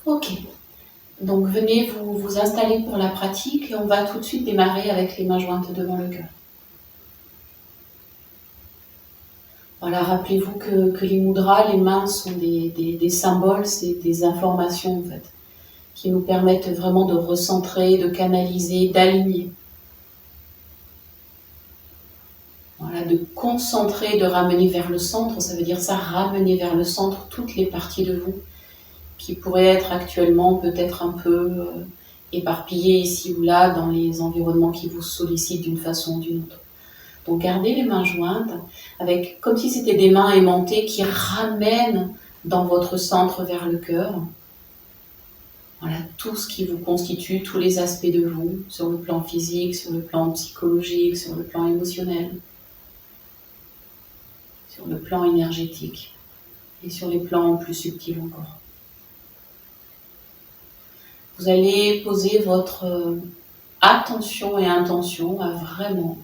Ok, donc venez vous installer pour la pratique et on va tout de suite démarrer avec les mains jointes devant le cœur. Voilà, rappelez-vous que les mudras, les mains sont des symboles, c'est des informations en fait, qui nous permettent vraiment de recentrer, de canaliser, d'aligner. Voilà, de concentrer, de ramener vers le centre, ça veut dire ça, ramener vers le centre toutes les parties de vous qui pourraient être actuellement peut-être un peu éparpillées ici ou là dans les environnements qui vous sollicitent d'une façon ou d'une autre. Donc gardez les mains jointes, avec, comme si c'était des mains aimantées qui ramènent dans votre centre vers le cœur. Voilà, tout ce qui vous constitue, tous les aspects de vous, sur le plan physique, sur le plan psychologique, sur le plan émotionnel, sur le plan énergétique et sur les plans plus subtils encore. Vous allez poser votre attention et intention à vraiment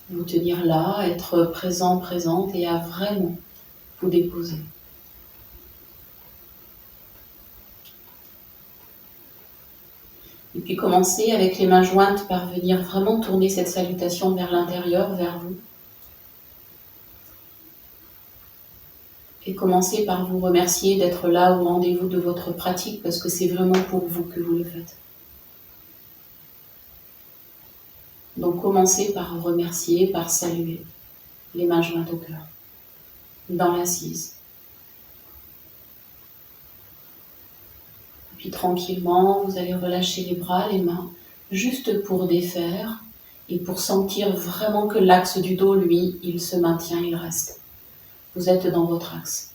vous tenir là, être présent, présente et à vraiment vous déposer. Et puis commencez avec les mains jointes par venir vraiment tourner cette salutation vers l'intérieur, vers vous. Et commencez par vous remercier d'être là au rendez-vous de votre pratique parce que c'est vraiment pour vous que vous le faites. Donc commencez par remercier, par saluer les mains jointes au cœur, dans l'assise. Puis tranquillement, vous allez relâcher les bras, les mains, juste pour défaire et pour sentir vraiment que l'axe du dos, lui, il se maintient, il reste. Vous êtes dans votre axe.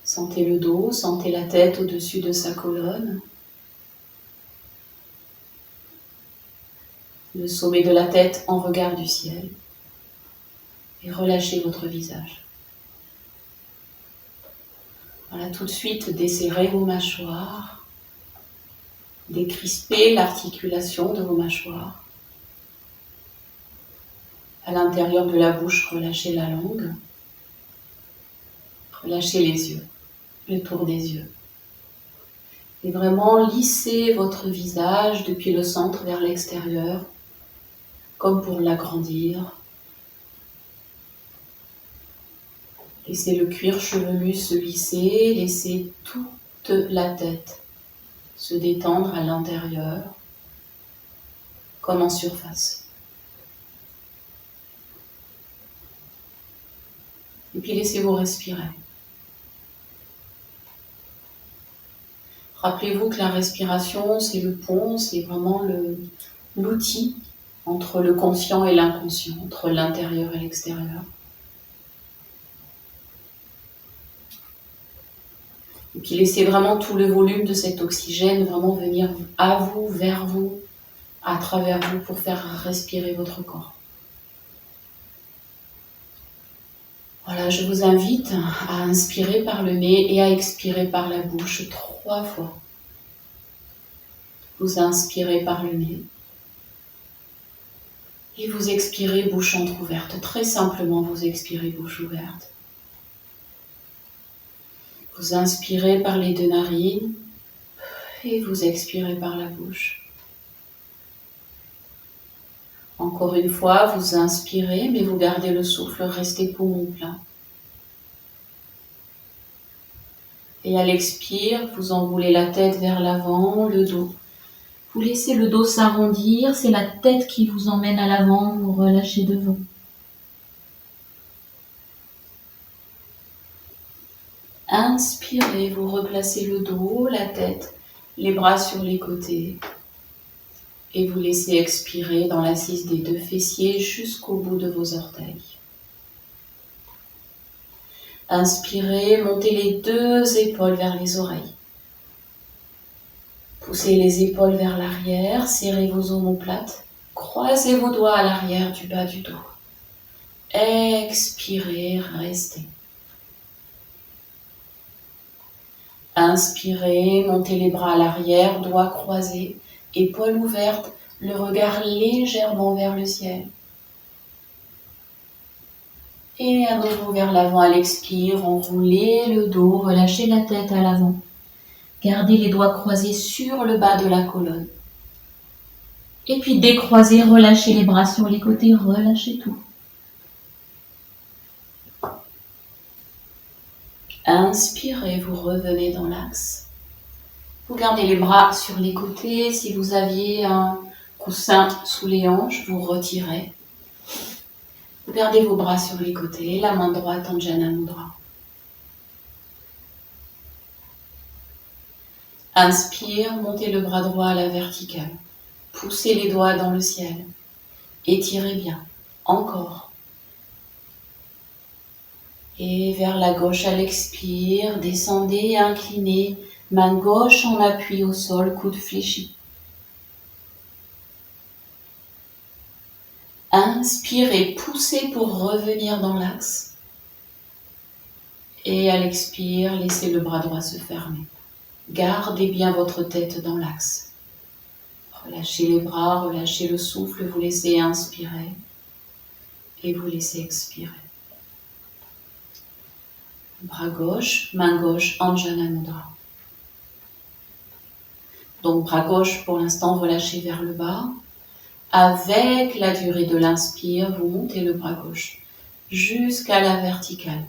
Sentez le dos, sentez la tête au-dessus de sa colonne. Le sommet de la tête en regard du ciel. Et relâchez votre visage. Voilà, tout de suite, desserrez vos mâchoires. Décrispez l'articulation de vos mâchoires. À l'intérieur de la bouche, relâchez la langue. Relâchez les yeux, le tour des yeux. Et vraiment lissez votre visage depuis le centre vers l'extérieur, comme pour l'agrandir. Laissez le cuir chevelu se lisser, laissez toute la tête se détendre à l'intérieur, comme en surface. Et puis laissez-vous respirer. Rappelez-vous que la respiration, c'est le pont, c'est vraiment l'outil entre le conscient et l'inconscient, entre l'intérieur et l'extérieur. Et puis laissez vraiment tout le volume de cet oxygène vraiment venir à vous, vers vous, à travers vous pour faire respirer votre corps. Voilà, je vous invite à inspirer par le nez et à expirer par la bouche 3 fois. Vous inspirez par le nez et vous expirez bouche entrouverte. Très simplement, vous expirez bouche ouverte. Vous inspirez par les 2 narines et vous expirez par la bouche. Encore une fois, vous inspirez, mais vous gardez le souffle, restez poumon plein. Et à l'expire, vous enroulez la tête vers l'avant, le dos. Vous laissez le dos s'arrondir, c'est la tête qui vous emmène à l'avant, vous relâchez devant. Inspirez, vous replacez le dos, la tête, les bras sur les côtés. Et vous laissez expirer dans l'assise des 2 fessiers jusqu'au bout de vos orteils. Inspirez, montez les 2 épaules vers les oreilles. Poussez les épaules vers l'arrière, serrez vos omoplates, croisez vos doigts à l'arrière du bas du dos. Expirez, restez. Inspirez, montez les bras à l'arrière, doigts croisés, épaules ouvertes, le regard légèrement vers le ciel. Et à nouveau vers l'avant à l'expire, enroulez le dos, relâchez la tête à l'avant. Gardez les doigts croisés sur le bas de la colonne. Et puis décroisez, relâchez les bras sur les côtés, relâchez tout. Inspirez, vous revenez dans l'axe. Vous gardez les bras sur les côtés. Si vous aviez un coussin sous les hanches, vous retirez. Vous gardez vos bras sur les côtés, la main droite en Jana Mudra. Inspire, montez le bras droit à la verticale. Poussez les doigts dans le ciel. Étirez bien. Encore. Et vers la gauche à l'expire, descendez, inclinez. Main gauche en appui au sol, coude fléchi. Inspirez, poussez pour revenir dans l'axe. Et à l'expire, laissez le bras droit se fermer. Gardez bien votre tête dans l'axe. Relâchez les bras, relâchez le souffle, vous laissez inspirer et vous laissez expirer. Bras gauche, main gauche, Anjana Mudra. Donc bras gauche pour l'instant relâché vers le bas. Avec la durée de l'inspire, vous montez le bras gauche jusqu'à la verticale.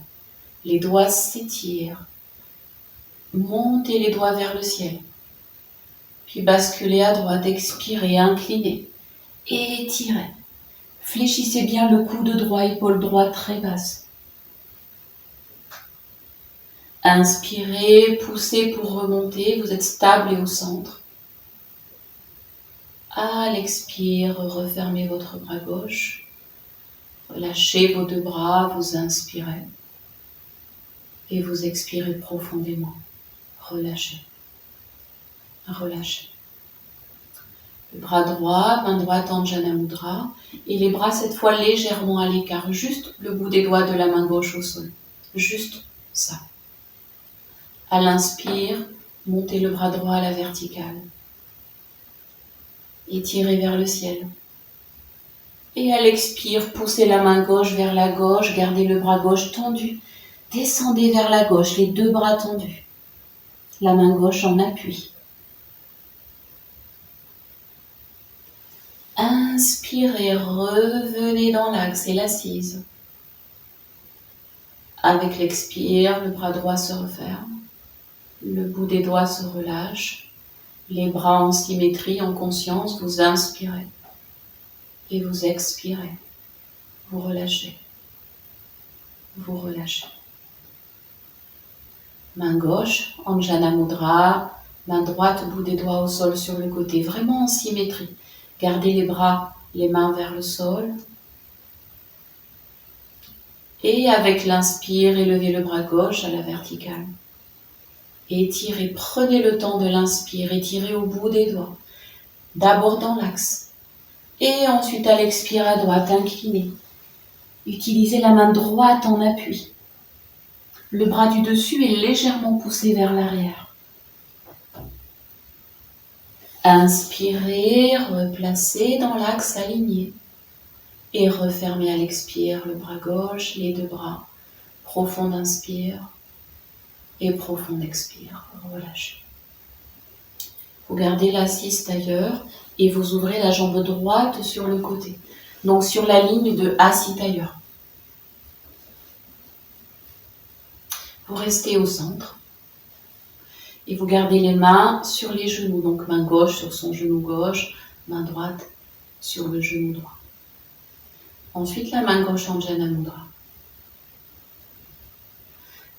Les doigts s'étirent. Montez les doigts vers le ciel. Puis basculez à droite, expirez, inclinez. Étirez. Fléchissez bien le coude droit, épaule droite très basse. Inspirez, poussez pour remonter, vous êtes stable et au centre. À l'expire, refermez votre bras gauche. Relâchez vos deux bras, vous inspirez. Et vous expirez profondément. Relâchez. Relâchez. Le bras droit, main droite en Jana Mudra. Et les bras cette fois légèrement à l'écart. Juste le bout des doigts de la main gauche au sol. Juste ça. À l'inspire, montez le bras droit à la verticale. Étirez vers le ciel. Et à l'expire, poussez la main gauche vers la gauche, gardez le bras gauche tendu. Descendez vers la gauche, les deux bras tendus. La main gauche en appui. Inspirez, revenez dans l'axe et l'assise. Avec l'expire, le bras droit se referme. Le bout des doigts se relâche. Les bras en symétrie, en conscience, vous inspirez. Et vous expirez. Vous relâchez. Vous relâchez. Main gauche, Anjana Mudra. Main droite, bout des doigts au sol sur le côté. Vraiment en symétrie. Gardez les bras, les mains vers le sol. Et avec l'inspire, élevez le bras gauche à la verticale. Étirez, prenez le temps de l'inspire, étirez au bout des doigts. D'abord dans l'axe. Et ensuite à l'expire à droite, inclinez. Utilisez la main droite en appui. Le bras du dessus est légèrement poussé vers l'arrière. Inspirez, replacez dans l'axe aligné. Et refermez à l'expire le bras gauche, les deux bras. Profond inspire et profond expire. Relâchez. Vous gardez l'assise tailleur et vous ouvrez la jambe droite sur le côté. Donc sur la ligne de assis tailleur. Vous restez au centre. Et vous gardez les mains sur les genoux. Donc main gauche sur son genou gauche, main droite sur le genou droit. Ensuite la main gauche en Jana Mudra.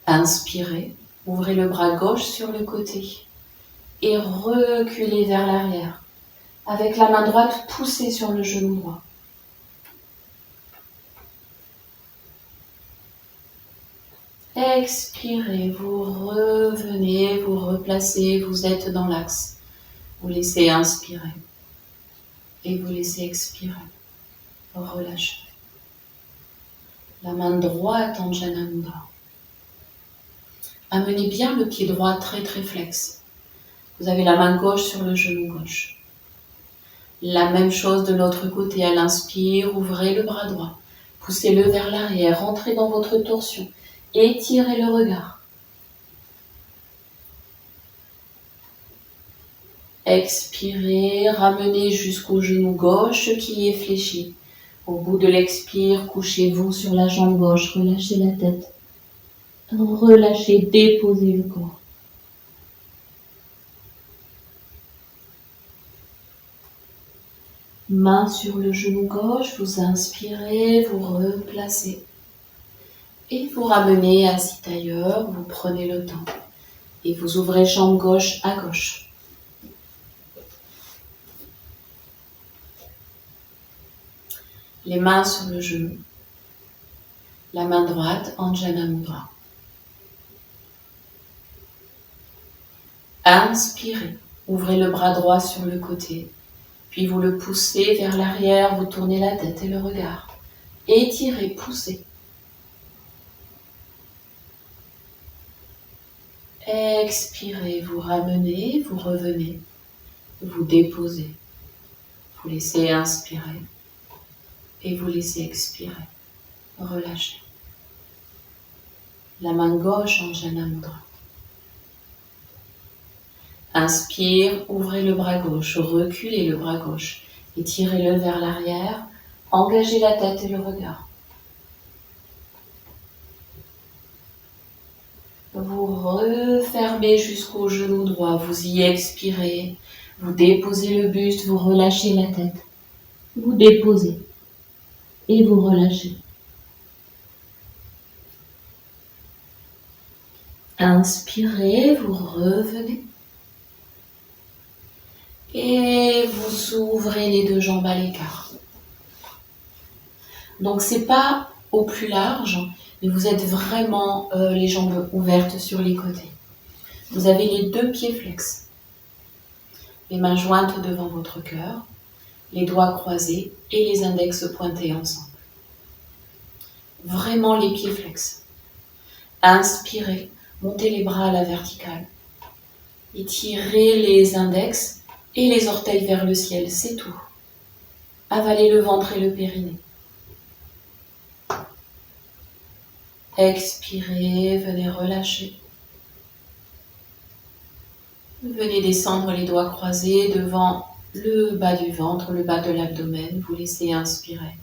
Inspirez, ouvrez le bras gauche sur le côté et reculez vers l'arrière. Avec la main droite poussée sur le genou droit. Expirez, vous revenez, vous replacez, vous êtes dans l'axe. Vous laissez inspirer et vous laissez expirer. Relâchez. La main droite en Jana Mudra. Amenez bien le pied droit très très flex. Vous avez la main gauche sur le genou gauche. La même chose de l'autre côté, à l'inspire, ouvrez le bras droit. Poussez-le vers l'arrière, rentrez dans votre torsion. Étirez le regard. Expirez, ramenez jusqu'au genou gauche qui est fléchi. Au bout de l'expire, couchez-vous sur la jambe gauche, relâchez la tête. Relâchez, déposez le corps. Main sur le genou gauche, vous inspirez, vous replacez. Et vous ramenez assis tailleur, vous prenez le temps. Et vous ouvrez jambe gauche à gauche. Les mains sur le genou. La main droite, Anjana Mudra. Inspirez, ouvrez le bras droit sur le côté. Puis vous le poussez vers l'arrière, vous tournez la tête et le regard. Étirez, poussez. Expirez, vous ramenez, vous revenez. Vous déposez. Vous laissez inspirer. Et vous laissez expirer. Relâchez. La main gauche en Anjana Mudra. Inspire, ouvrez le bras gauche, reculez le bras gauche, étirez-le vers l'arrière, engagez la tête et le regard. Vous refermez jusqu'au genou droit, vous y expirez, vous déposez le buste, vous relâchez la tête, vous déposez et vous relâchez. Inspirez, vous revenez. Et vous ouvrez les deux jambes à l'écart. Donc c'est pas au plus large, mais vous êtes vraiment les jambes ouvertes sur les côtés. Vous avez les deux pieds flex. Les mains jointes devant votre cœur, les doigts croisés et les index pointés ensemble. Vraiment les pieds flex. Inspirez, montez les bras à la verticale. Étirez les index et les orteils vers le ciel, c'est tout. Avalez le ventre et le périnée. Expirez, venez relâcher. Venez descendre les doigts croisés devant le bas du ventre, le bas de l'abdomen. Vous laissez inspirer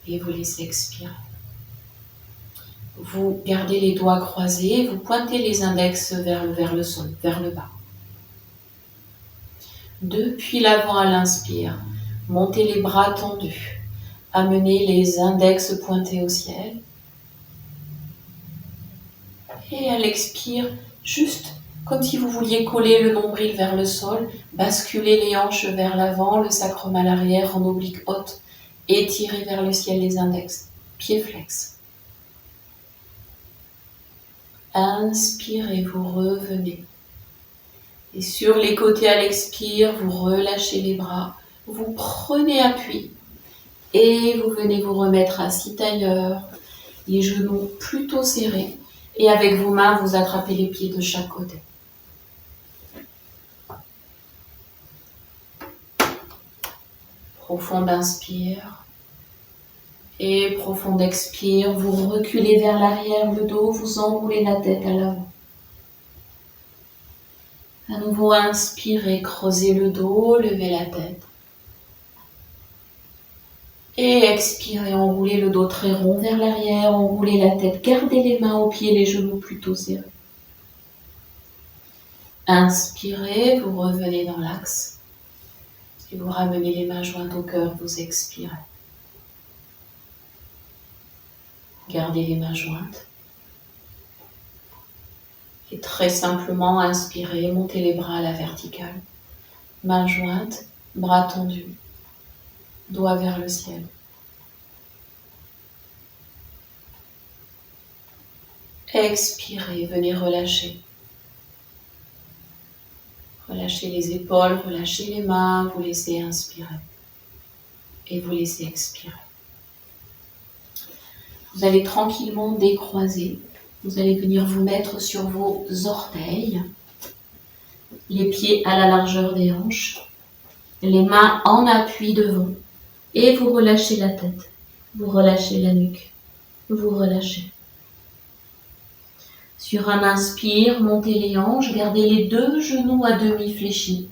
et vous laissez expirer. Vous gardez les doigts croisés, vous pointez les index vers le sol, vers le bas. Depuis l'avant à l'inspire, montez les bras tendus, amenez les index pointés au ciel. Et à l'expire, juste comme si vous vouliez coller le nombril vers le sol, basculez les hanches vers l'avant, le sacrum à l'arrière en oblique haute, étirez vers le ciel les index, pieds flex. Inspirez, vous revenez. Et sur les côtés à l'expire, vous relâchez les bras, vous prenez appui et vous venez vous remettre assis tailleur, les genoux plutôt serrés et avec vos mains, vous attrapez les pieds de chaque côté. Profond inspire et profond expire, vous reculez vers l'arrière le dos, vous enroulez la tête à l'avant. À nouveau, inspirez, creusez le dos, levez la tête. Et expirez, enroulez le dos très rond vers l'arrière, enroulez la tête, gardez les mains aux pieds, les genoux plutôt serrés. Inspirez, vous revenez dans l'axe. Et vous ramenez les mains jointes au cœur, vous expirez. Gardez les mains jointes. Et très simplement, inspirez, montez les bras à la verticale. Mains jointes, bras tendus, doigts vers le ciel. Expirez, venez relâcher. Relâchez les épaules, relâchez les mains, vous laissez inspirer. Et vous laissez expirer. Vous allez tranquillement décroiser. Vous allez venir vous mettre sur vos orteils, les pieds à la largeur des hanches, les mains en appui devant et vous relâchez la tête. Vous relâchez la nuque. Vous relâchez. Sur un inspire, montez les hanches, gardez les 2 genoux à demi fléchis.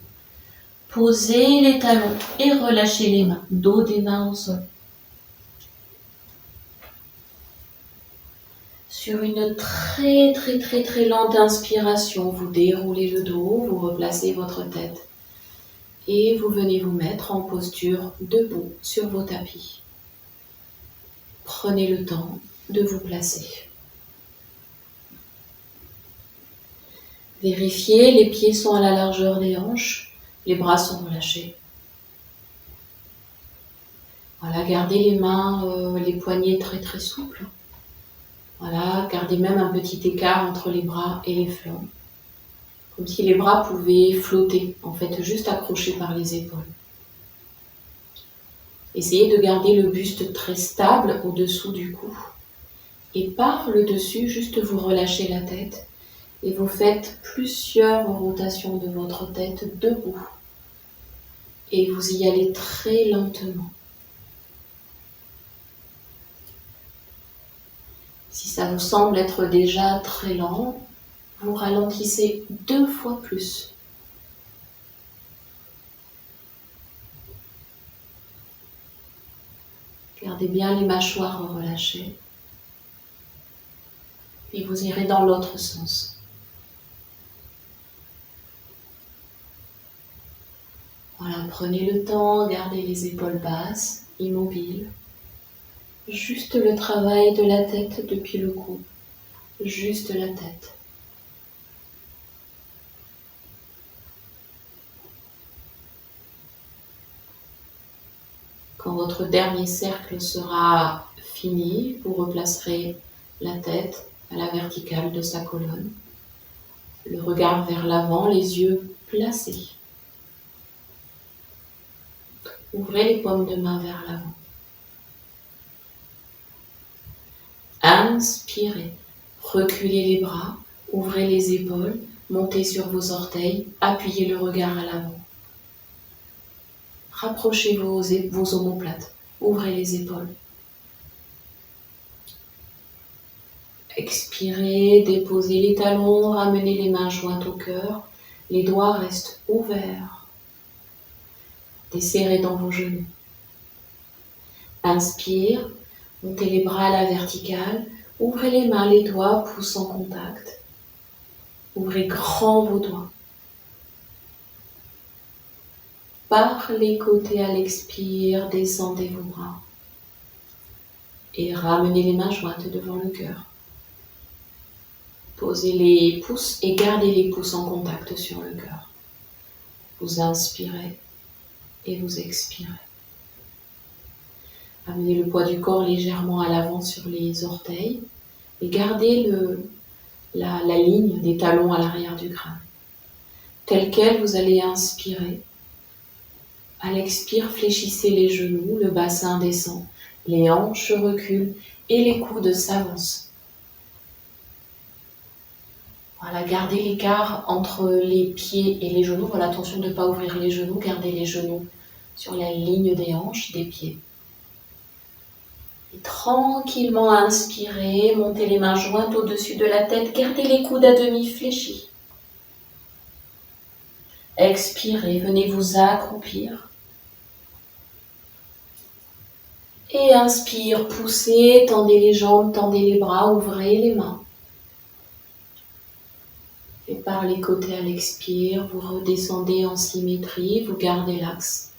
Posez les talons et relâchez les mains, dos des mains au sol. Sur une très lente inspiration, vous déroulez le dos, vous replacez votre tête et vous venez vous mettre en posture debout sur vos tapis. Prenez le temps de vous placer. Vérifiez, les pieds sont à la largeur des hanches, les bras sont relâchés. Voilà, gardez les mains, les poignets très souples. Voilà, gardez même un petit écart entre les bras et les flancs. Comme si les bras pouvaient flotter, en fait, juste accrochés par les épaules. Essayez de garder le buste très stable au-dessous du cou. Et par le dessus, juste vous relâchez la tête. Et vous faites plusieurs rotations de votre tête debout. Et vous y allez très lentement. Si ça vous semble être déjà très lent, vous ralentissez 2 fois plus. Gardez bien les mâchoires relâchées. Puis vous irez dans l'autre sens. Voilà, prenez le temps, gardez les épaules basses, immobiles. Juste le travail de la tête depuis le cou. Juste la tête. Quand votre dernier cercle sera fini, vous replacerez la tête à la verticale de sa colonne. Le regard vers l'avant, les yeux placés. Ouvrez les paumes de main vers l'avant. Inspirez, reculez les bras, ouvrez les épaules, montez sur vos orteils, appuyez le regard à l'avant. Rapprochez vos omoplates, ouvrez les épaules. Expirez, déposez les talons, ramenez les mains jointes au cœur, les doigts restent ouverts. Desserrez dans vos genoux. Inspire, montez les bras à la verticale, ouvrez les mains, les doigts, pouces en contact. Ouvrez grand vos doigts. Par les côtés à l'expire, descendez vos bras. Et ramenez les mains jointes devant le cœur. Posez les pouces et gardez les pouces en contact sur le cœur. Vous inspirez et vous expirez. Amenez le poids du corps légèrement à l'avant sur les orteils et gardez la ligne des talons à l'arrière du crâne. Tel quel, vous allez inspirer. À l'expire, fléchissez les genoux, le bassin descend, les hanches reculent et les coudes s'avancent. Voilà, gardez l'écart entre les pieds et les genoux. Voilà, attention de ne pas ouvrir les genoux, gardez les genoux sur la ligne des hanches, des pieds. Et tranquillement inspirez, montez les mains jointes au-dessus de la tête, gardez les coudes à demi fléchis. Expirez, venez vous accroupir. Et inspire, poussez, tendez les jambes, tendez les bras, ouvrez les mains. Et par les côtés à l'expire, vous redescendez en symétrie, vous gardez l'axe.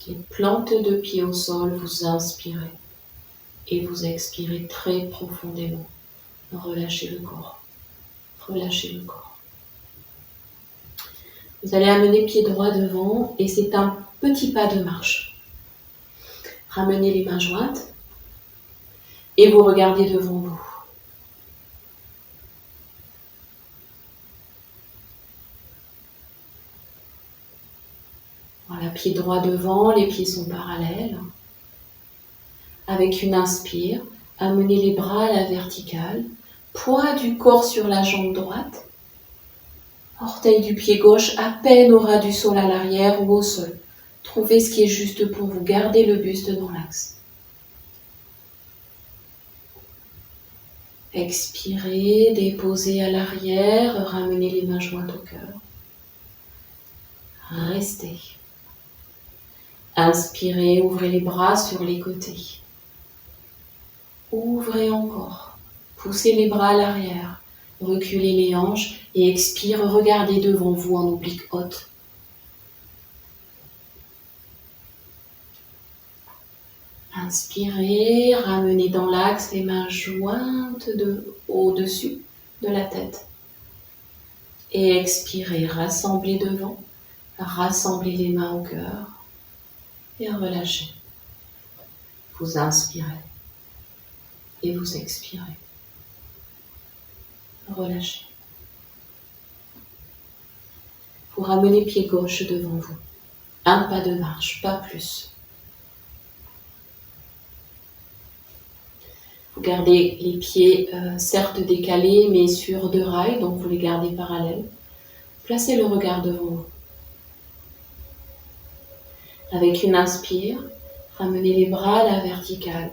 Les plantes de pied au sol, vous inspirez. Et vous expirez très profondément. Relâchez le corps. Relâchez le corps. Vous allez amener pied droit devant et c'est un petit pas de marche. Ramenez les mains jointes et vous regardez devant vous. Voilà, pied droit devant, les pieds sont parallèles. Avec une inspire, amenez les bras à la verticale, poids du corps sur la jambe droite, orteil du pied gauche à peine au ras du sol à l'arrière ou au sol. Trouvez ce qui est juste pour vous, gardez le buste dans l'axe. Expirez, déposez à l'arrière, ramenez les mains jointes au cœur. Restez. Inspirez, ouvrez les bras sur les côtés. Ouvrez encore. Poussez les bras à l'arrière. Reculez les hanches et expire, regardez devant vous en oblique haute. Inspirez, ramenez dans l'axe les mains jointes au-dessus de la tête. Et expirez, rassemblez devant, rassemblez les mains au cœur et relâchez. Vous inspirez et vous expirez. Relâchez. Vous ramenez pied gauche devant vous. Un pas de marche, pas plus. Vous gardez les pieds certes décalés mais sur deux rails, donc vous les gardez parallèles. Placez le regard devant vous. Avec une inspire, ramenez les bras à la verticale.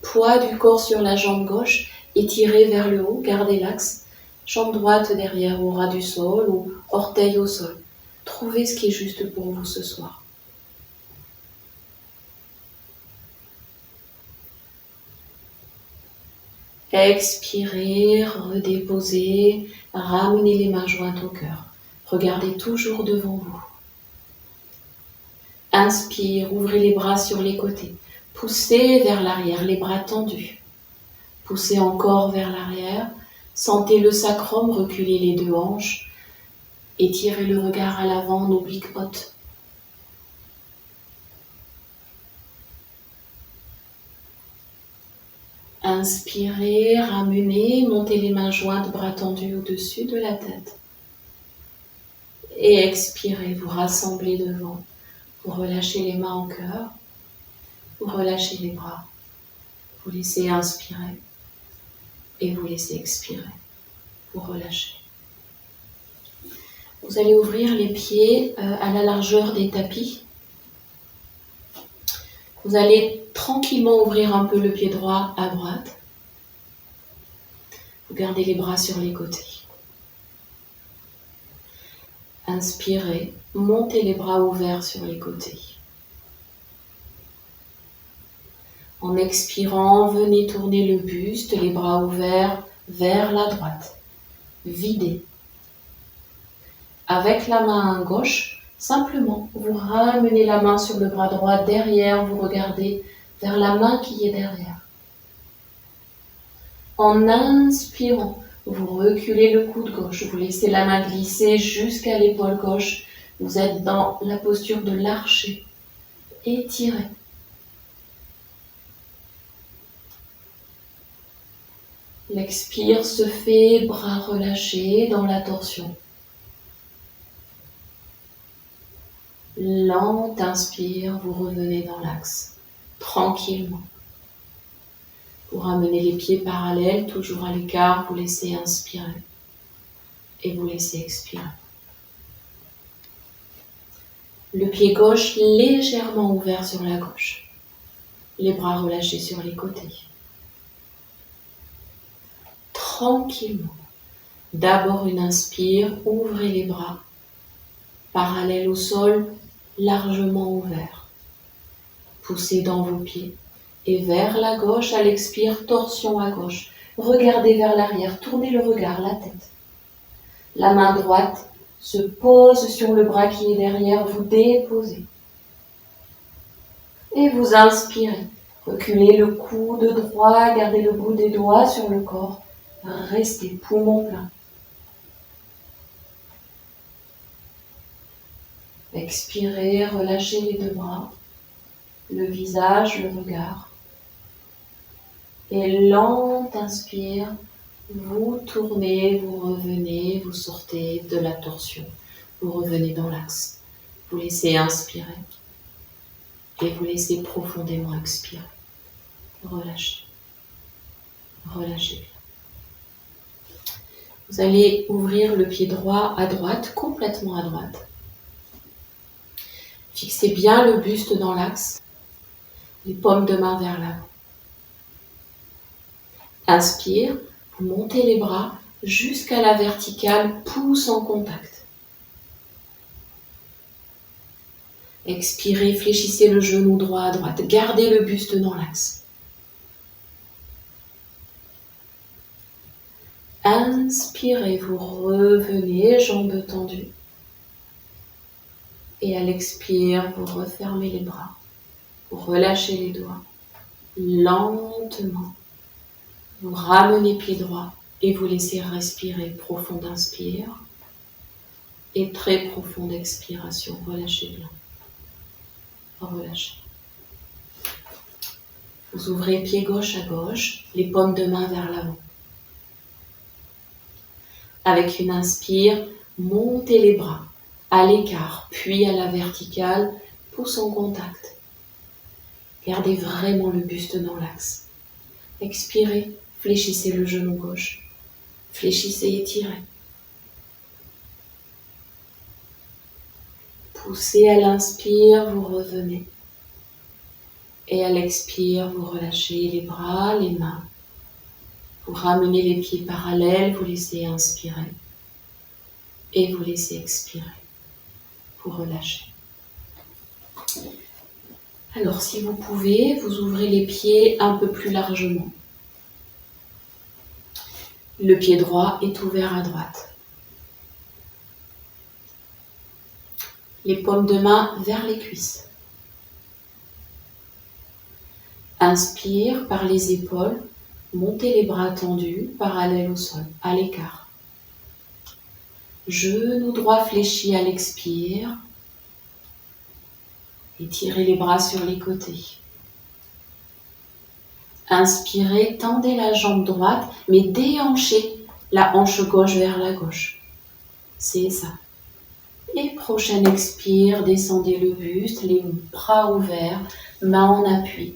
Poids du corps sur la jambe gauche, étirez vers le haut, gardez l'axe. Jambe droite derrière au ras du sol ou orteil au sol. Trouvez ce qui est juste pour vous ce soir. Expirez, redéposez, ramenez les mains jointes au cœur. Regardez toujours devant vous. Inspire, ouvrez les bras sur les côtés. Poussez vers l'arrière, les bras tendus. Poussez encore vers l'arrière. Sentez le sacrum, reculez les deux hanches. Étirez le regard à l'avant en oblique haute. Inspirez, ramenez, montez les mains jointes, bras tendus au-dessus de la tête. Et expirez, vous rassemblez devant. Vous relâchez les mains au cœur. Vous relâchez les bras. Vous laissez inspirer. Et vous laissez expirer. Vous relâchez. Vous allez ouvrir les pieds à la largeur des tapis. Vous allez tranquillement ouvrir un peu le pied droit à droite. Vous gardez les bras sur les côtés. Inspirez, montez les bras ouverts sur les côtés. En expirant, venez tourner le buste, les bras ouverts vers la droite. Videz. Avec la main gauche, simplement, vous ramenez la main sur le bras droit derrière, vous regardez vers la main qui est derrière. En inspirant, vous reculez le coude gauche, vous laissez la main glisser jusqu'à l'épaule gauche. Vous êtes dans la posture de l'archer. Étirez. L'expire se fait, bras relâchés dans la torsion. Lente inspire, vous revenez dans l'axe, tranquillement. Vous ramenez les pieds parallèles, toujours à l'écart, vous laissez inspirer et vous laissez expirer. Le pied gauche légèrement ouvert sur la gauche, les bras relâchés sur les côtés. Tranquillement, d'abord une inspire, ouvrez les bras, parallèles au sol, largement ouverts. Poussez dans vos pieds et vers la gauche, à l'expire, torsion à gauche. Regardez vers l'arrière, tournez le regard, la tête. La main droite se pose sur le bras qui est derrière, vous déposez. Et vous inspirez. Reculez le coude droit, gardez le bout des doigts sur le corps. Restez poumon plein. Expirez, relâchez les deux bras, le visage, le regard. Et lente inspire, vous tournez, vous revenez, vous sortez de la torsion. Vous revenez dans l'axe. Vous laissez inspirer et vous laissez profondément expirer. Relâchez. Relâchez bien. Vous allez ouvrir le pied droit à droite, complètement à droite. Fixez bien le buste dans l'axe, les paumes de main vers l'avant. Inspire, Vous montez les bras jusqu'à la verticale, pouce en contact. Expirez, fléchissez le genou droit à droite. Gardez le buste dans l'axe. Inspirez, vous revenez, jambes tendues. Et à l'expire, vous refermez les bras. Vous relâchez les doigts. Lentement, vous ramenez pied droit et vous laissez respirer. Profonde inspire et très profonde expiration. Relâchez bien. Relâchez. Vous ouvrez pied gauche à gauche, les paumes de main vers l'avant. Avec une inspire, montez les bras à l'écart, puis à la verticale, pouce en contact. Gardez vraiment le buste dans l'axe. Expirez, fléchissez le genou gauche. Fléchissez et étirez. Poussez à l'inspire, vous revenez. Et à l'expire, vous relâchez les bras, les mains. Vous ramenez les pieds parallèles, vous laissez inspirer. Et vous laissez expirer. Vous relâchez. Alors, si vous pouvez, vous ouvrez les pieds un peu plus largement. Le pied droit est ouvert à droite. Les paumes de main vers les cuisses. Inspire par les épaules, montez les bras tendus, parallèles au sol, à l'écart. Genou droit fléchi à l'expire. Étirez les bras sur les côtés. Inspirez, tendez la jambe droite, mais déhanchez la hanche gauche vers la gauche. C'est ça. Et prochaine expire, descendez le buste, les bras ouverts, main en appui.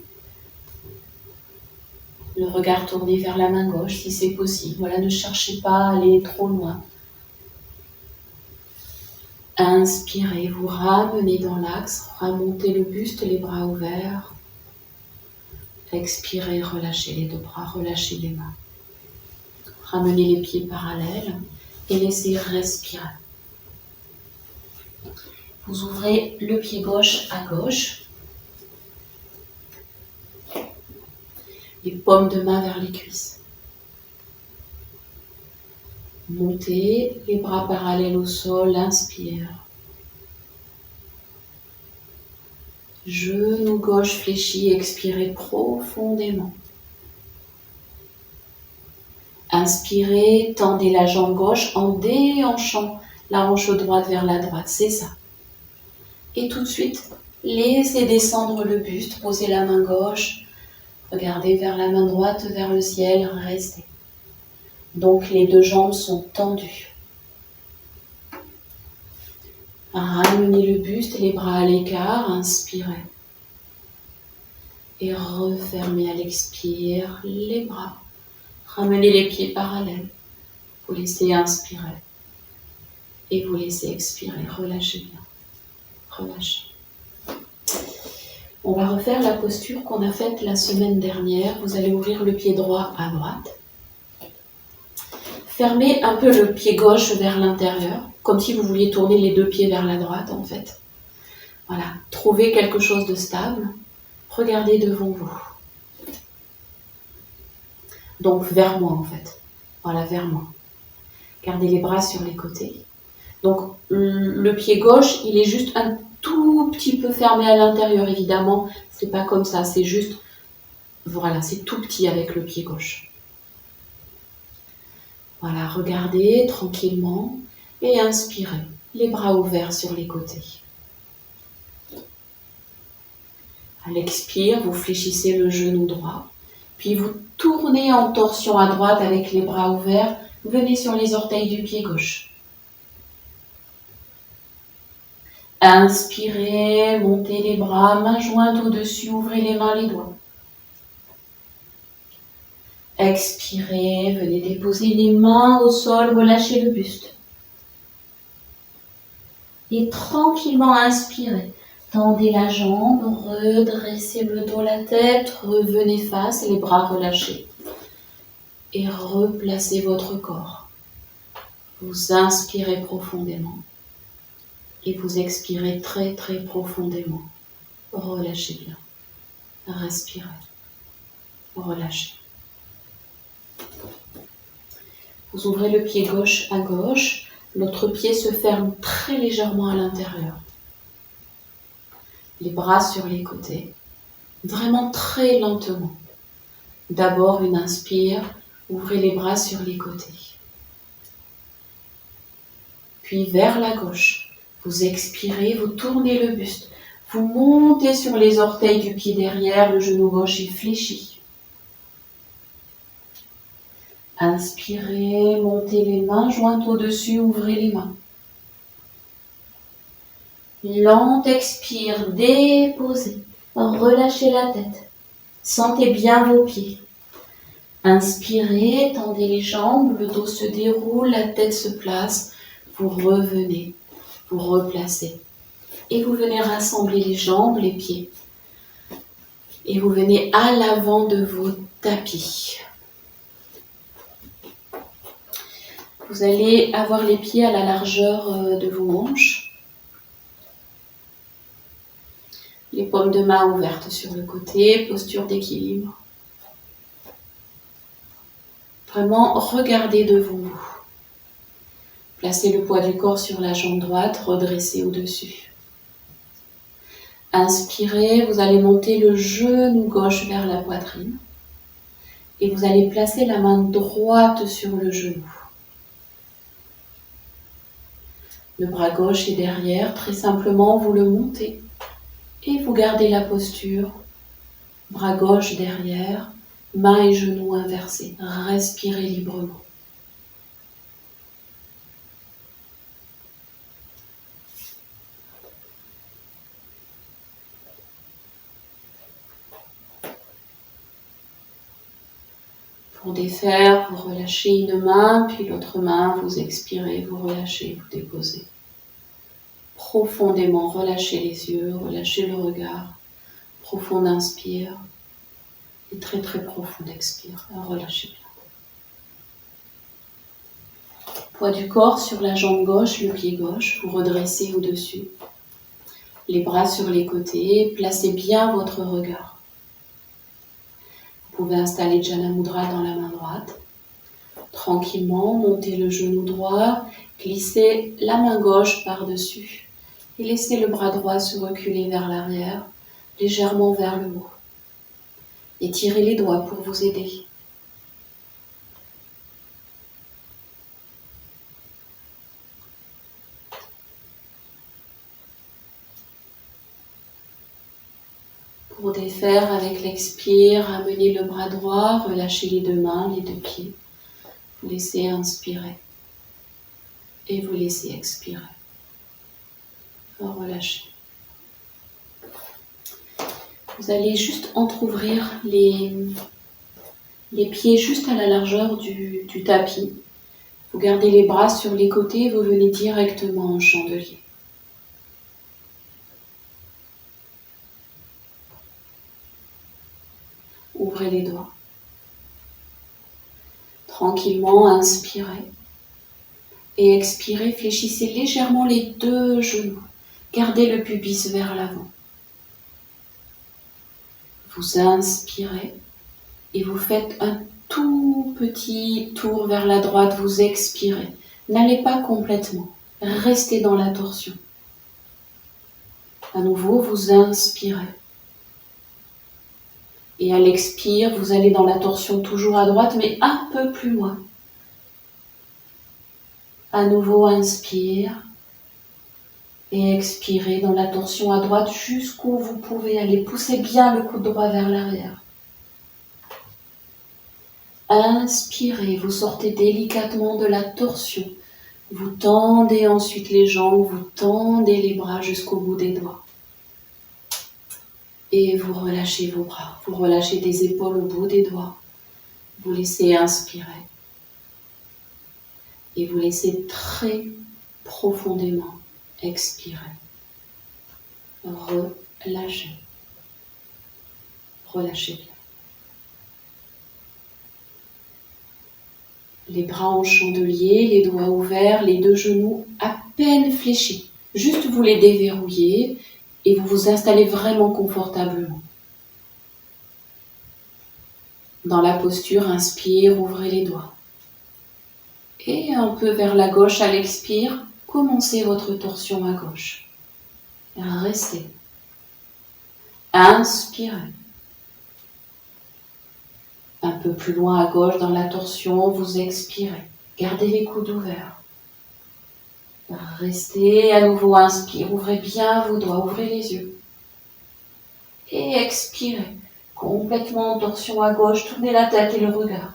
Le regard tourné vers la main gauche si c'est possible. Voilà, ne cherchez pas à aller trop loin. Inspirez, vous ramenez dans l'axe, remontez le buste, les bras ouverts. Expirez, relâchez les deux bras, relâchez les mains. Ramenez les pieds parallèles et laissez respirer. Vous ouvrez le pied gauche à gauche. Les paumes de main vers les cuisses. Montez les bras parallèles au sol, inspire. Genou gauche fléchi, expirez profondément. Inspirez, tendez la jambe gauche en déhanchant la hanche droite vers la droite, c'est ça. Et tout de suite, laissez descendre le buste, posez la main gauche, regardez vers la main droite, vers le ciel, restez. Donc les deux jambes sont tendues. Ramenez le buste, les bras à l'écart, inspirez. Et refermez à l'expire les bras. Ramenez les pieds parallèles. Vous laissez inspirer. Et vous laissez expirer. Relâchez bien. Relâchez. On va refaire la posture qu'on a faite la semaine dernière. Vous allez ouvrir le pied droit à droite. Fermez un peu le pied gauche vers l'intérieur, comme si vous vouliez tourner les deux pieds vers la droite en fait. Voilà, trouvez quelque chose de stable. Regardez devant vous. Donc vers moi en fait. Voilà, vers moi. Gardez les bras sur les côtés. Donc le pied gauche, il est juste un tout petit peu fermé à l'intérieur évidemment. C'est pas comme ça, c'est juste, voilà, c'est tout petit avec le pied gauche. Voilà, regardez tranquillement et inspirez. Les bras ouverts sur les côtés. À l'expire, vous fléchissez le genou droit. Puis vous tournez en torsion à droite avec les bras ouverts. Venez sur les orteils du pied gauche. Inspirez, montez les bras, mains jointes au-dessus, ouvrez les mains, les doigts. Expirez, venez déposer les mains au sol, relâchez le buste. Et tranquillement inspirez. Tendez la jambe, redressez le dos, la tête, revenez face et les bras relâchés. et replacez votre corps. Vous inspirez profondément et vous expirez très très profondément. Relâchez bien. Respirez. Relâchez. Vous ouvrez le pied gauche à gauche. L'autre pied se ferme très légèrement à l'intérieur. Les bras sur les côtés. Vraiment très lentement. D'abord une inspire. Ouvrez les bras sur les côtés. Puis vers la gauche. Vous expirez, vous tournez le buste. Vous montez sur les orteils du pied derrière, le genou gauche est fléchi. Inspirez, montez les mains jointes au-dessus, ouvrez les mains. Lente expire, déposez, relâchez la tête. Sentez bien vos pieds. Inspirez, tendez les jambes, le dos se déroule, la tête se place. Vous revenez, vous replacez. Et vous venez rassembler les jambes, les pieds. Et vous venez à l'avant de vos tapis. Vous allez avoir les pieds à la largeur de vos hanches. Les paumes de main ouvertes sur le côté, posture d'équilibre. Vraiment, regardez devant vous. Placez le poids du corps sur la jambe droite, redressez au-dessus. Inspirez, vous allez monter le genou gauche vers la poitrine. Et vous allez placer la main droite sur le genou. Le bras gauche est derrière, très simplement, vous le montez. Et vous gardez la posture. Bras gauche derrière, mains et genoux inversés. Respirez librement. Pour défaire, vous relâchez une main, puis l'autre main, vous expirez, vous relâchez, vous déposez. Profondément, relâchez les yeux, relâchez le regard. Profond inspire et très très profond expire. Relâchez bien. Poids du corps sur la jambe gauche, le pied gauche, vous redressez au-dessus. Les bras sur les côtés, placez bien votre regard. Vous pouvez installer Jana Mudra dans la main droite. Tranquillement, montez le genou droit, glissez la main gauche par-dessus et laissez le bras droit se reculer vers l'arrière, légèrement vers le haut. Étirez les doigts pour vous aider. Pour défaire avec l'expire, ramenez le bras droit, relâchez les deux mains, les deux pieds. Vous laissez inspirer et vous laissez expirer. Relâchez. Vous allez juste entrouvrir les pieds juste à la largeur du tapis. Vous gardez les bras sur les côtés, vous venez directement en chandelier. Ouvrez les doigts. Tranquillement, inspirez. Et expirez, fléchissez légèrement les deux genoux. Gardez le pubis vers l'avant. Vous inspirez et vous faites un tout petit tour vers la droite, vous expirez. N'allez pas complètement, restez dans la torsion. À nouveau, vous inspirez. Et à l'expire, vous allez dans la torsion toujours à droite, mais un peu plus loin. À nouveau, inspire. Et expirez dans la torsion à droite jusqu'où vous pouvez aller. Poussez bien le coude droit vers l'arrière. Inspirez, vous sortez délicatement de la torsion. Vous tendez ensuite les jambes, vous tendez les bras jusqu'au bout des doigts. Et vous relâchez vos bras, vous relâchez des épaules au bout des doigts. Vous laissez inspirer. Et vous laissez très profondément expirer. Relâchez. Relâchez bien. Les bras en chandelier, les doigts ouverts, les deux genoux à peine fléchis. Juste vous les déverrouillez et vous vous installez vraiment confortablement. Dans la posture, inspire, ouvrez les doigts. Et un peu vers la gauche à l'expire, commencez votre torsion à gauche. Restez. Inspirez. Un peu plus loin à gauche dans la torsion, vous expirez. Gardez les coudes ouverts. Restez, à nouveau inspire, ouvrez bien vos doigts, ouvrez les yeux. Et expirez. Complètement en torsion à gauche, tournez la tête et le regard.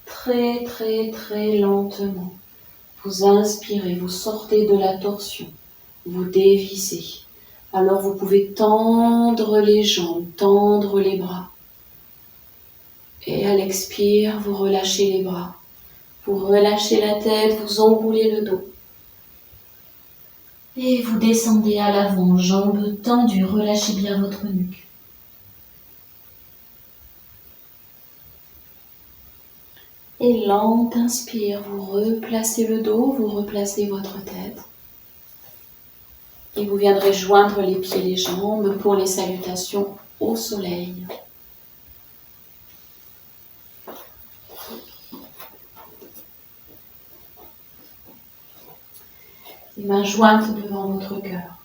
Très, très, très lentement. Vous inspirez, vous sortez de la torsion, vous dévissez. Alors vous pouvez tendre les jambes, tendre les bras. Et à l'expire, vous relâchez les bras. Vous relâchez la tête, vous enroulez le dos. Et vous descendez à l'avant, jambes tendues, relâchez bien votre nuque. Et lente inspire, vous replacez le dos, vous replacez votre tête. Et vous viendrez joindre les pieds et les jambes pour les salutations au soleil. Les mains jointes devant votre cœur.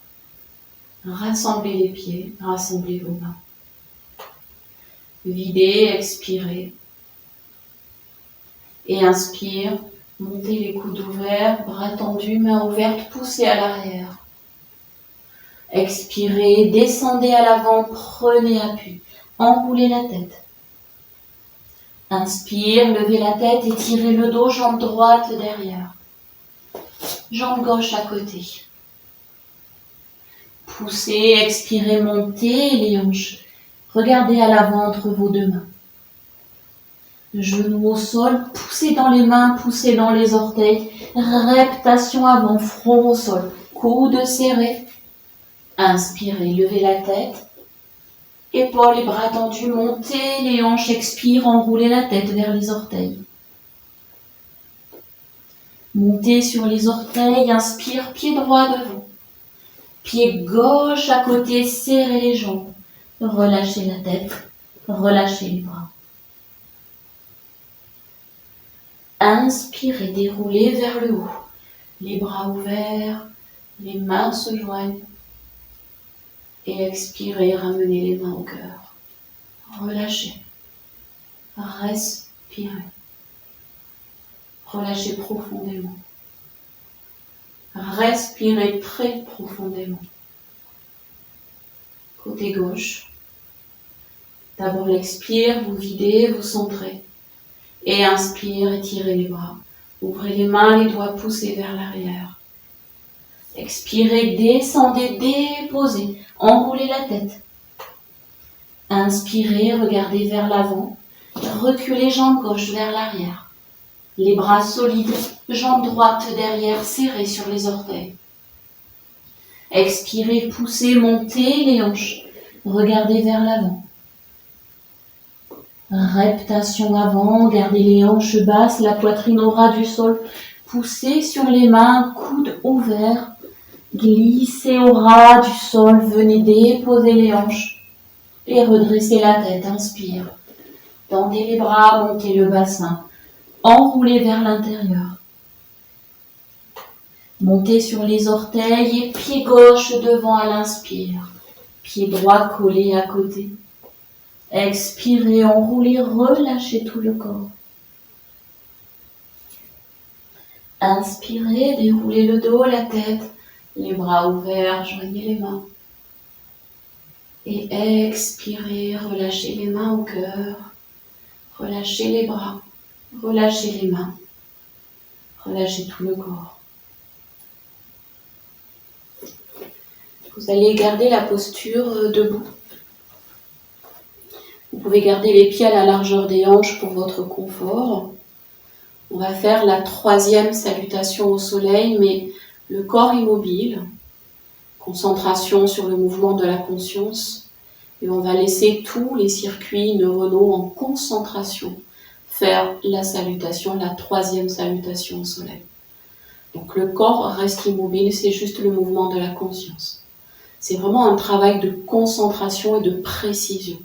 Rassemblez les pieds, rassemblez vos mains. Videz, expirez. Et inspire, montez les coudes ouverts, bras tendus, mains ouvertes, poussez à l'arrière. Expirez, descendez à l'avant, prenez appui, enroulez la tête. Inspire, levez la tête, étirez le dos, jambe droite derrière. Jambe gauche à côté. Poussez, expirez, montez les hanches. Regardez à l'avant entre vos deux mains. Genoux au sol, poussez dans les mains, poussez dans les orteils. Reptation avant, front au sol, coudes serrés. Inspirez, levez la tête. Épaules et bras tendus, montez les hanches, expire, enroulez la tête vers les orteils. Montez sur les orteils, inspire, pied droit devant. Pied gauche à côté, serrez les jambes. Relâchez la tête, relâchez les bras. Inspirez, déroulez vers le haut. Les bras ouverts, les mains se joignent. Et expirez, ramenez les mains au cœur. Relâchez. Respirez. Relâchez profondément. Respirez très profondément. Côté gauche. D'abord l'expire, vous videz, vous centrez. Et inspire, étirez les bras. Ouvrez les mains, les doigts poussés vers l'arrière. Expirez, descendez, déposez. Enroulez la tête. Inspirez, regardez vers l'avant. Reculez jambe gauche vers l'arrière. Les bras solides, jambe droite derrière, serrée sur les orteils. Expirez, poussez, montez les hanches. Regardez vers l'avant. Reptation avant, gardez les hanches basses, la poitrine au ras du sol. Poussez sur les mains, coudes ouverts. Glissez au ras du sol, venez déposer les hanches et redressez la tête, inspire. Tendez les bras, montez le bassin, enroulez vers l'intérieur. Montez sur les orteils et pied gauche devant à l'inspire. Pied droit collé à côté. Expirez, enroulez, relâchez tout le corps. Inspirez, déroulez le dos, la tête. Les bras ouverts, joignez les mains. Et expirez, relâchez les mains au cœur. Relâchez les bras, relâchez les mains. Relâchez tout le corps. Vous allez garder la posture debout. Vous pouvez garder les pieds à la largeur des hanches pour votre confort. On va faire la 3e salutation au soleil, mais le corps immobile, concentration sur le mouvement de la conscience, Et on va laisser tous les circuits neuronaux en concentration faire la salutation, la troisième salutation au soleil. Donc le corps reste immobile, c'est juste le mouvement de la conscience. C'est vraiment un travail de concentration et de précision.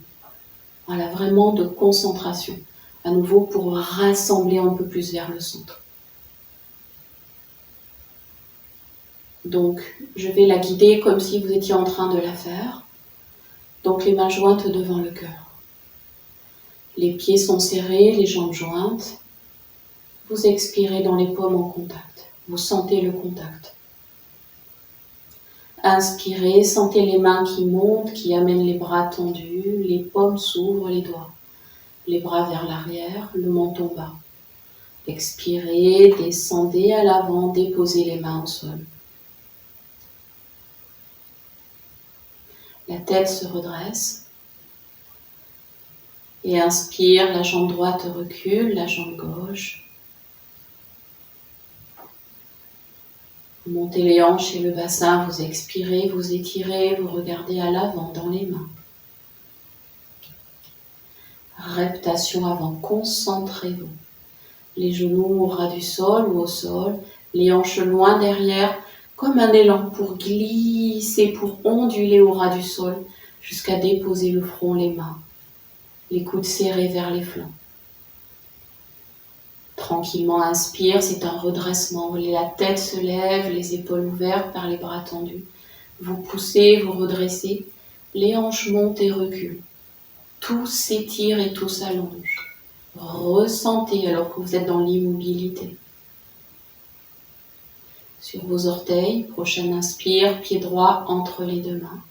Voilà, vraiment de concentration. À nouveau pour rassembler un peu plus vers le centre. Donc, je vais la guider comme si vous étiez en train de la faire. Donc, les mains jointes devant le cœur. Les pieds sont serrés, les jambes jointes. Vous expirez dans les paumes en contact. Vous sentez le contact. Inspirez, sentez les mains qui montent, qui amènent les bras tendus, les paumes s'ouvrent, les doigts. Les bras vers l'arrière, le menton bas. Expirez, descendez à l'avant, déposez les mains au sol. La tête se redresse. Et inspire, la jambe droite recule, la jambe gauche. Montez les hanches et le bassin, vous expirez, vous étirez, vous regardez à l'avant dans les mains. Reptation avant, concentrez-vous. Les genoux au ras du sol ou au sol, les hanches loin derrière, comme un élan pour glisser, pour onduler au ras du sol, jusqu'à déposer le front, les mains, les coudes serrés vers les flancs. Tranquillement, inspire, c'est un redressement. La tête se lève, les épaules ouvertes par les bras tendus. Vous poussez, vous redressez, les hanches montent et reculent. Tout s'étire et tout s'allonge. Ressentez alors que vous êtes dans l'immobilité. Sur vos orteils, prochaine inspire, pied droit entre les deux mains.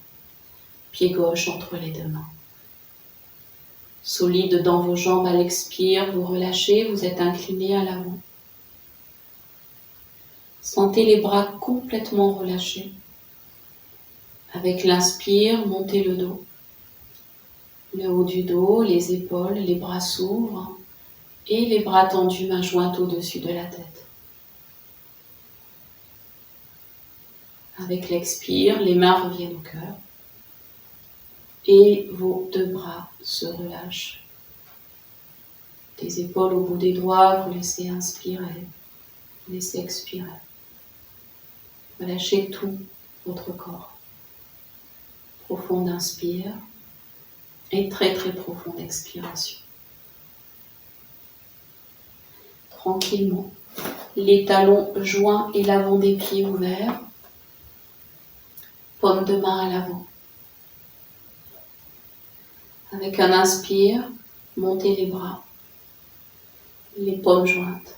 Pied gauche entre les deux mains. Solide dans vos jambes à l'expire, vous relâchez, vous êtes incliné à l'avant. Sentez les bras complètement relâchés. Avec l'inspire, montez le dos. Le haut du dos, les épaules, les bras s'ouvrent et les bras tendus, mains jointes au-dessus de la tête. Avec l'expire, les mains reviennent au cœur. Et vos deux bras se relâchent. Des épaules au bout des doigts, vous laissez inspirer, vous laissez expirer. Relâchez tout votre corps. Profonde inspire et très très profonde expiration. Tranquillement, les talons joints et l'avant des pieds ouverts, paume de main à l'avant. Avec un inspire, montez les bras, les paumes jointes.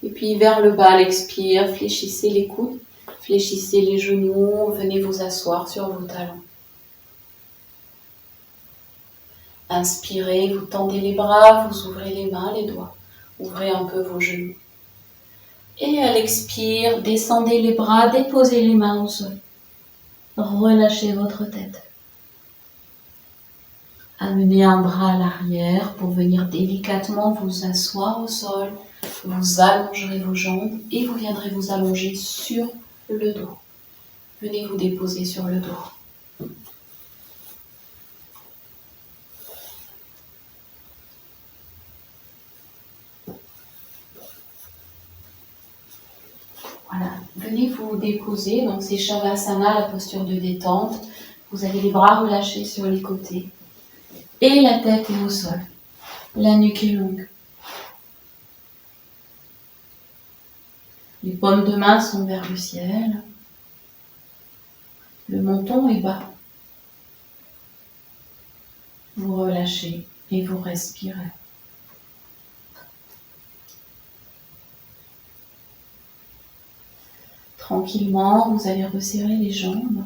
Et puis vers le bas, à l'expire, fléchissez les coudes, fléchissez les genoux, venez vous asseoir sur vos talons. Inspirez, vous tendez les bras, vous ouvrez les mains, les doigts. Ouvrez un peu vos genoux. Et à l'expire, descendez les bras, déposez les mains au sol. Relâchez votre tête. Amenez un bras à l'arrière pour venir délicatement vous asseoir au sol. Vous allongerez vos jambes et vous viendrez vous allonger sur le dos. Venez vous déposer sur le dos. Voilà, venez vous déposer. Donc c'est Shavasana, la posture de détente. Vous avez les bras relâchés sur les côtés. Et la tête est au sol. La nuque est longue. Les paumes de main sont vers le ciel. Le menton est bas. Vous relâchez et vous respirez. Tranquillement, vous allez resserrer les jambes.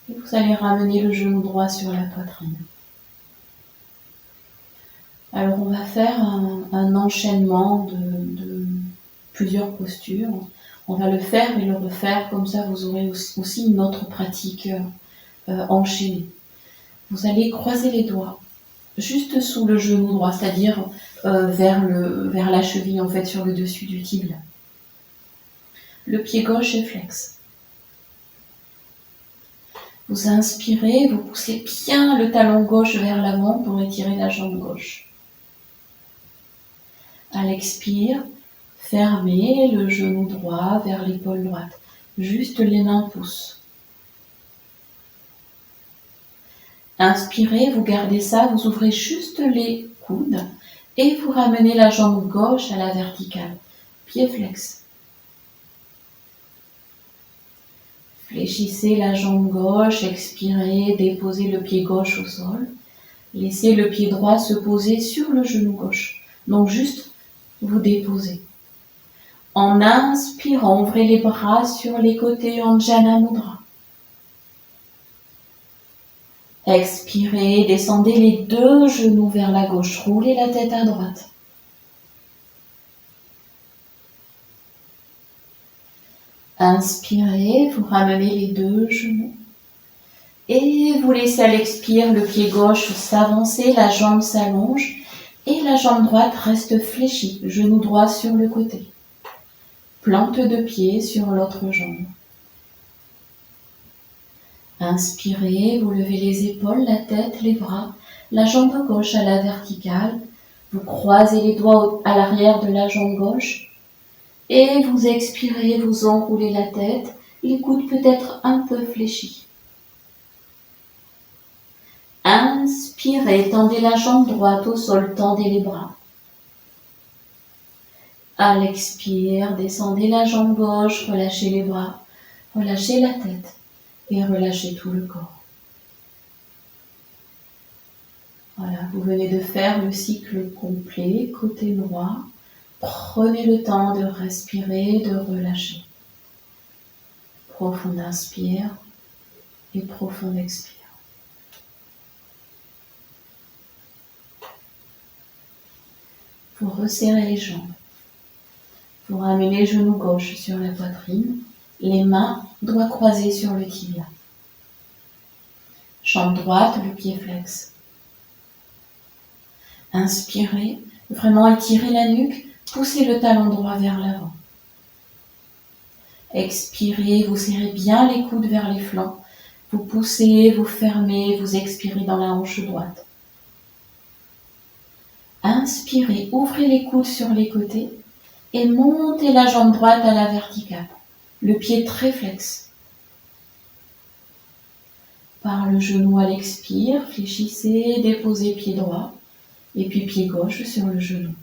Et vous allez ramener le genou droit sur la poitrine. Alors on va faire un enchaînement de plusieurs postures. On va le faire et le refaire, comme ça vous aurez aussi une autre pratique enchaînée. Vous allez croiser les doigts, juste sous le genou droit, c'est-à-dire vers la cheville, en fait, sur le dessus du tibia. Le pied gauche est flex. Vous inspirez, vous poussez bien le talon gauche vers l'avant pour étirer la jambe gauche. À l'expire, fermez le genou droit vers l'épaule droite. Juste les mains poussent. Inspirez, vous gardez ça, vous ouvrez juste les coudes et vous ramenez la jambe gauche à la verticale. Pied flex. Fléchissez la jambe gauche, expirez, déposez le pied gauche au sol. Laissez le pied droit se poser sur le genou gauche. Donc juste, vous déposez. En inspirant, ouvrez les bras sur les côtés en Jana Mudra. Expirez, descendez les deux genoux vers la gauche, roulez la tête à droite. Inspirez, vous ramenez les deux genoux. Et vous laissez à l'expire le pied gauche s'avancer, la jambe s'allonge et la jambe droite reste fléchie, genou droit sur le côté. Plante de pied sur l'autre jambe. Inspirez, vous levez les épaules, la tête, les bras, la jambe gauche à la verticale. Vous croisez les doigts à l'arrière de la jambe gauche. Et vous expirez, vous enroulez la tête, les coudes peut-être un peu fléchis. Inspirez, tendez la jambe droite au sol, tendez les bras. À l'expire, descendez la jambe gauche, relâchez les bras, relâchez la tête et relâchez tout le corps. Voilà, vous venez de faire le cycle complet, côté droit. Prenez le temps de respirer, de relâcher. Profond inspire et profond expire. Vous resserrez les jambes. Vous ramenez le genou gauche sur la poitrine. Les mains doigts croisés sur le tibia. Jambe droite, le pied flex. Inspirez, vraiment étirez la nuque, poussez le talon droit vers l'avant. Expirez, vous serrez bien les coudes vers les flancs. Vous poussez, vous fermez, vous expirez dans la hanche droite. Inspirez, ouvrez les coudes sur les côtés et montez la jambe droite à la verticale. Le pied très flex. Par le genou à l'expire, fléchissez, déposez pied droit et puis pied gauche sur le genou.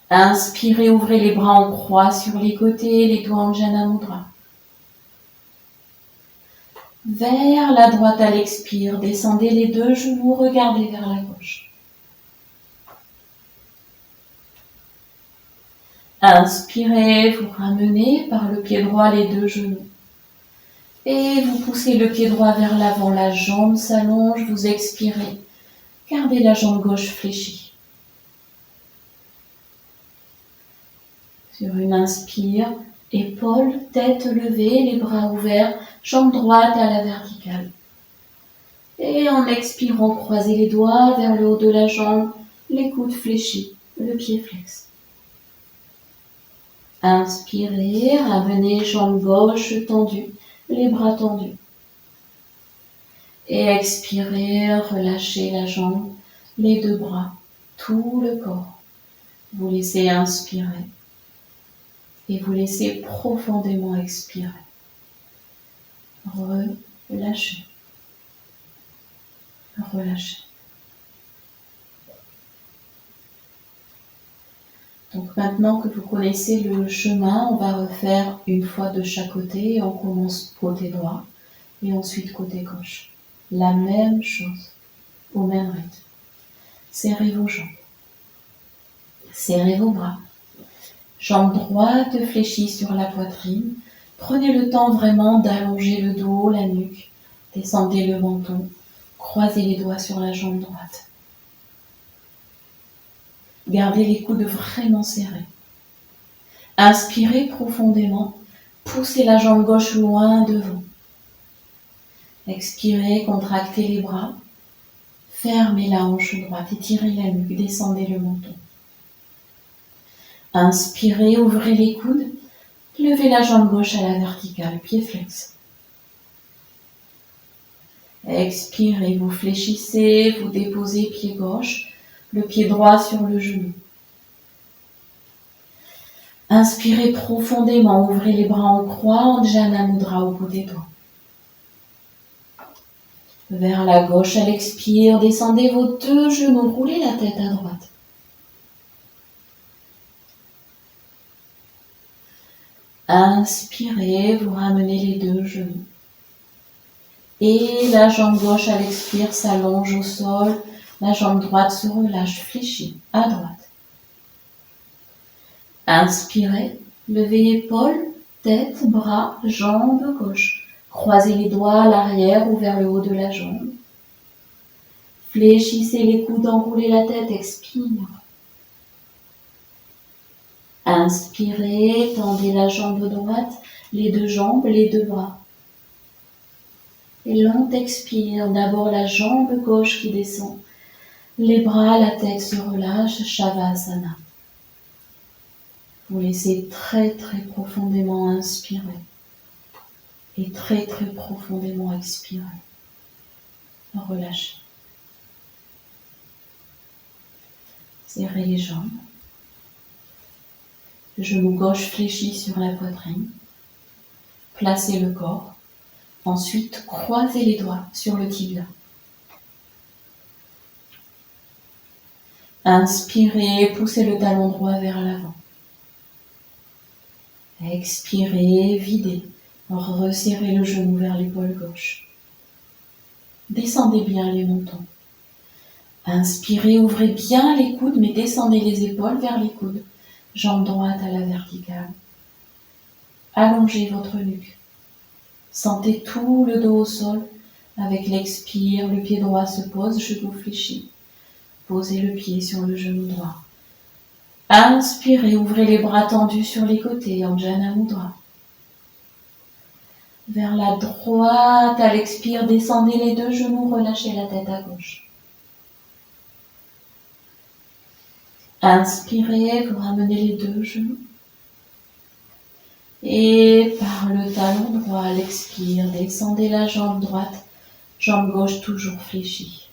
Inspirez, ouvrez les bras en croix sur les côtés, les doigts en Jana Mudra. Vers la droite à l'expire, descendez les deux genoux, regardez vers la gauche. Inspirez, vous ramenez par le pied droit les deux genoux. Et vous poussez le pied droit vers l'avant, la jambe s'allonge, vous expirez. Gardez la jambe gauche fléchie. Sur une inspire, épaules, tête levée, les bras ouverts, jambe droite à la verticale. Et en expirant, croisez les doigts vers le haut de la jambe, les coudes fléchis, le pied flex. Inspirez, ramenez jambe gauche tendue, les bras tendus. Et expirez, relâchez la jambe, les deux bras, tout le corps. Vous laissez inspirer et vous laissez profondément expirer. Relâchez. Relâchez. Donc maintenant que vous connaissez le chemin, on va refaire une fois de chaque côté. On commence côté droit et ensuite côté gauche. La même chose, au même rythme. Serrez vos jambes. Serrez vos bras. Jambe droite fléchie sur la poitrine. Prenez le temps vraiment d'allonger le dos, la nuque. Descendez le menton. Croisez les doigts sur la jambe droite. Gardez les coudes vraiment serrés. Inspirez profondément. Poussez la jambe gauche loin devant. Expirez, contractez les bras. Fermez la hanche droite, étirez la nuque, descendez le menton. Inspirez, ouvrez les coudes. Levez la jambe gauche à la verticale, pied flex. Expirez, vous fléchissez, vous déposez pied gauche, le pied droit sur le genou. Inspirez profondément, ouvrez les bras en croix, en Jana Mudra au bout des doigts. Vers la gauche à l'expire, descendez vos deux genoux, roulez la tête à droite. Inspirez, vous ramenez les deux genoux. Et la jambe gauche à l'expire s'allonge au sol, la jambe droite se relâche, fléchit à droite. Inspirez, levez épaules, tête, bras, jambe gauche. Croisez les doigts à l'arrière ou vers le haut de la jambe. Fléchissez les coudes, enroulez la tête, expire. Inspirez, tendez la jambe droite, les deux jambes, les deux bras. Et long expire, d'abord la jambe gauche qui descend. Les bras, la tête se relâche, Shavasana. Vous laissez très très profondément inspirer. Et très très profondément expirer. Relâchez. Serrez les jambes. Le genou gauche fléchit sur la poitrine. Placez le corps. Ensuite, croisez les doigts sur le tibia. Inspirez, poussez le talon droit vers l'avant. Expirez, videz. Resserrez le genou vers l'épaule gauche. Descendez bien les mentons. Inspirez, ouvrez bien les coudes, mais descendez les épaules vers les coudes. Jambe droite à la verticale. Allongez votre nuque. Sentez tout le dos au sol. Avec l'expire, le pied droit se pose, genou fléchi. Posez le pied sur le genou droit. Inspirez, ouvrez les bras tendus sur les côtés, Anjana Mudra. Vers la droite, à l'expire, descendez les deux genoux, relâchez la tête à gauche. Inspirez, vous ramenez les deux genoux. Et par le talon droit, à l'expire, descendez la jambe droite, jambe gauche toujours fléchie.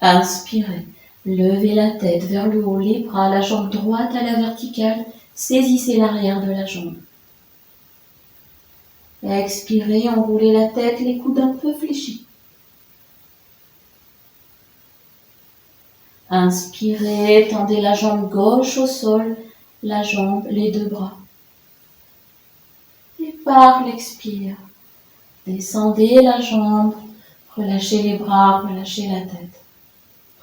Inspirez, levez la tête vers le haut, les bras, la jambe droite à la verticale, saisissez l'arrière de la jambe. Expirez, enroulez la tête, les coudes un peu fléchis. Inspirez, tendez la jambe gauche au sol, la jambe, les deux bras. Et par l'expire, descendez la jambe, relâchez les bras, relâchez la tête,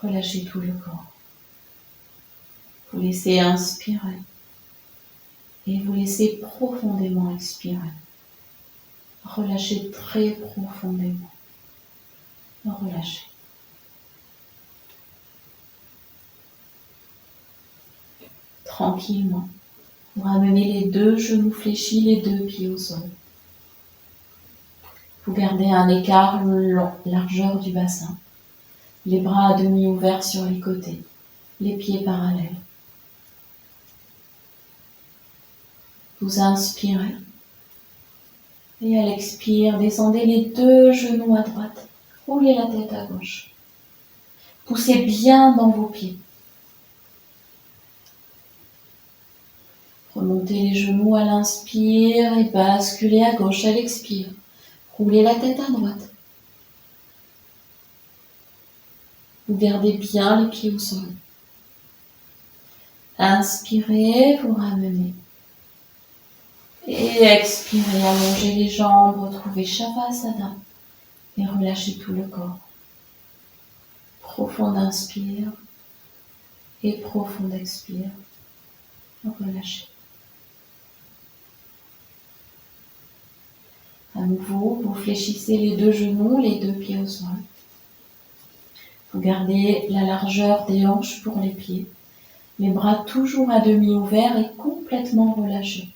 relâchez tout le corps. Vous laissez inspirer et vous laissez profondément expirer. Relâchez très profondément. Relâchez. Tranquillement, vous ramenez les deux genoux fléchis, les deux pieds au sol. Vous gardez un écart largeur du bassin. Les bras à demi ouverts sur les côtés, les pieds parallèles. Vous inspirez. Et à l'expire, descendez les deux genoux à droite. Roulez la tête à gauche. Poussez bien dans vos pieds. Remontez les genoux à l'inspire et basculez à gauche à l'expire. Roulez la tête à droite. Vous gardez bien les pieds au sol. Inspirez, vous ramenez. Et expirez, allongez les jambes, retrouvez Shavasana et relâchez tout le corps. Profond inspire et profond expire. Relâchez. À nouveau, vous fléchissez les deux genoux, les deux pieds au sol. Vous gardez la largeur des hanches pour les pieds. Les bras toujours à demi ouverts et complètement relâchés.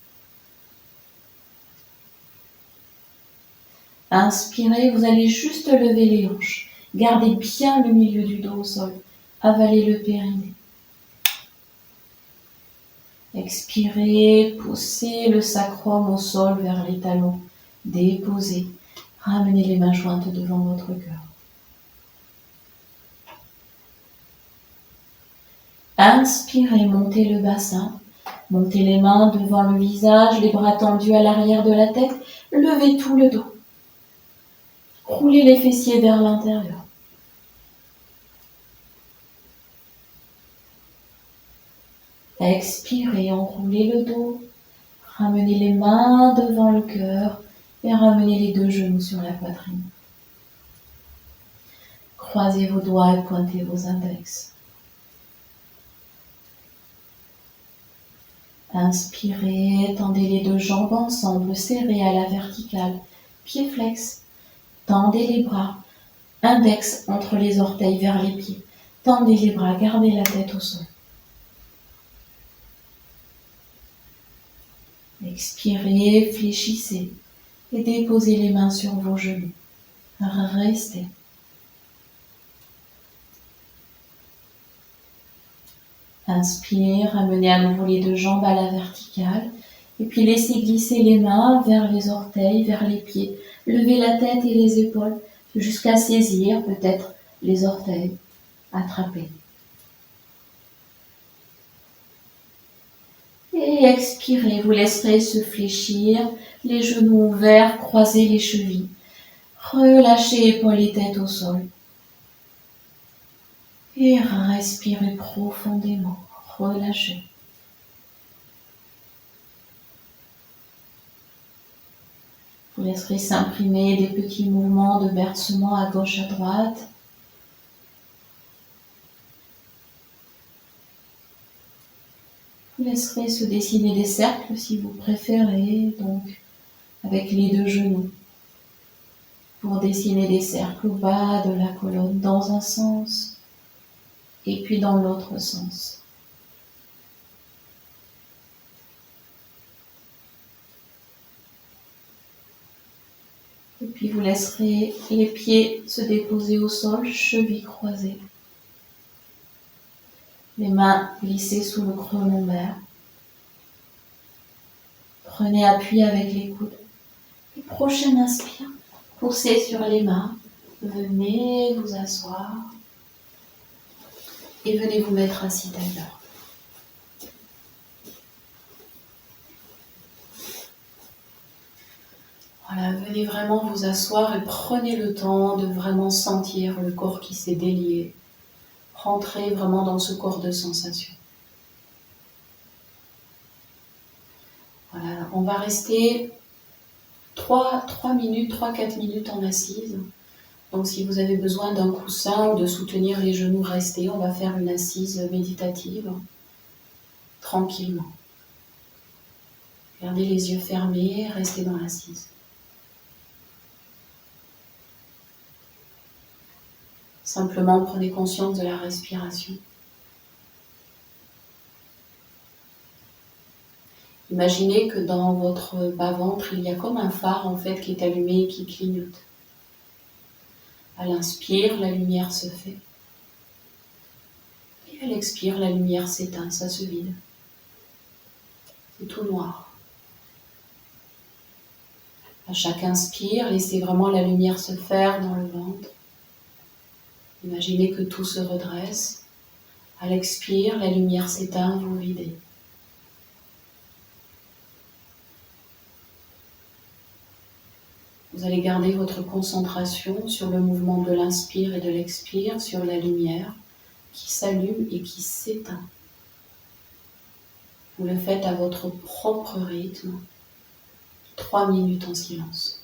Inspirez, vous allez juste lever les hanches. Gardez bien le milieu du dos au sol. Avalez le périnée. Expirez, poussez le sacrum au sol vers les talons. déposez. Ramenez les mains jointes devant votre cœur. Inspirez, montez le bassin. Montez les mains devant le visage, les bras tendus à l'arrière de la tête. Levez tout le dos. Roulez les fessiers vers l'intérieur. Expirez, enroulez le dos. Ramenez les mains devant le cœur et ramenez les deux genoux sur la poitrine. Croisez vos doigts et pointez vos index. Inspirez, tendez les deux jambes ensemble, serrées à la verticale, pieds flex. Tendez les bras, index entre les orteils vers les pieds. Tendez les bras, gardez la tête au sol. Expirez, fléchissez et déposez les mains sur vos genoux. Restez. Inspire, ramenez à nouveau les deux jambes à la verticale et puis laissez glisser les mains vers les orteils, vers les pieds. Levez la tête et les épaules jusqu'à saisir peut-être les orteils. Attrapez. Et expirez, vous laisserez se fléchir, les genoux ouverts, croisez les chevilles. Relâchez épaules et tête au sol. Et respirez profondément, relâchez. Vous laisserez s'imprimer des petits mouvements de bercement à gauche, à droite. Vous laisserez se dessiner des cercles si vous préférez, donc avec les deux genoux. Pour dessiner des cercles au bas de la colonne dans un sens et puis dans l'autre sens. Et puis vous laisserez les pieds se déposer au sol, chevilles croisées. Les mains glissées sous le creux lombaire. Prenez appui avec les coudes. Et prochaine inspire, poussez sur les mains. Venez vous asseoir. Et venez vous mettre assis d'ailleurs. Voilà, venez vraiment vous asseoir et prenez le temps de vraiment sentir le corps qui s'est délié. Rentrez vraiment dans ce corps de sensation. Voilà, on va rester 3-4 minutes en assise. Donc si vous avez besoin d'un coussin ou de soutenir les genoux, restez. On va faire une assise méditative, tranquillement. Gardez les yeux fermés, restez dans l'assise. Simplement prenez conscience de la respiration. Imaginez que dans votre bas-ventre, il y a comme un phare en fait qui est allumé et qui clignote. À l'inspire, la lumière se fait. Et à l'expire, la lumière s'éteint, ça se vide. C'est tout noir. À chaque inspire, laissez vraiment la lumière se faire dans le ventre. Imaginez que tout se redresse. À l'expire, la lumière s'éteint, vous videz. Vous allez garder votre concentration sur le mouvement de l'inspire et de l'expire, sur la lumière qui s'allume et qui s'éteint. Vous le faites à votre propre rythme, 3 minutes en silence.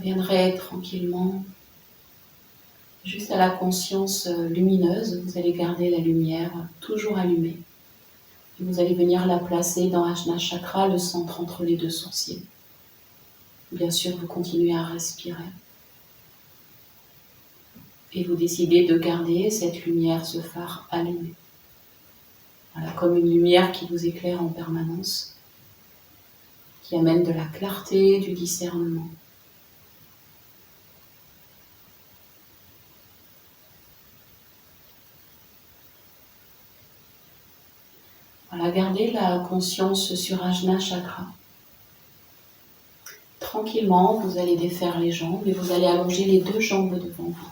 reviendrez tranquillement juste à la conscience lumineuse. Vous allez garder la lumière toujours allumée. Et vous allez venir la placer dans Ajna Chakra, le centre entre les deux sourcils. Bien sûr, vous continuez à respirer. Et vous décidez de garder cette lumière, ce phare allumé. Voilà, comme une lumière qui vous éclaire en permanence, qui amène de la clarté, du discernement. Voilà, gardez la conscience sur Ajna Chakra. Tranquillement, vous allez défaire les jambes et vous allez allonger les deux jambes devant vous.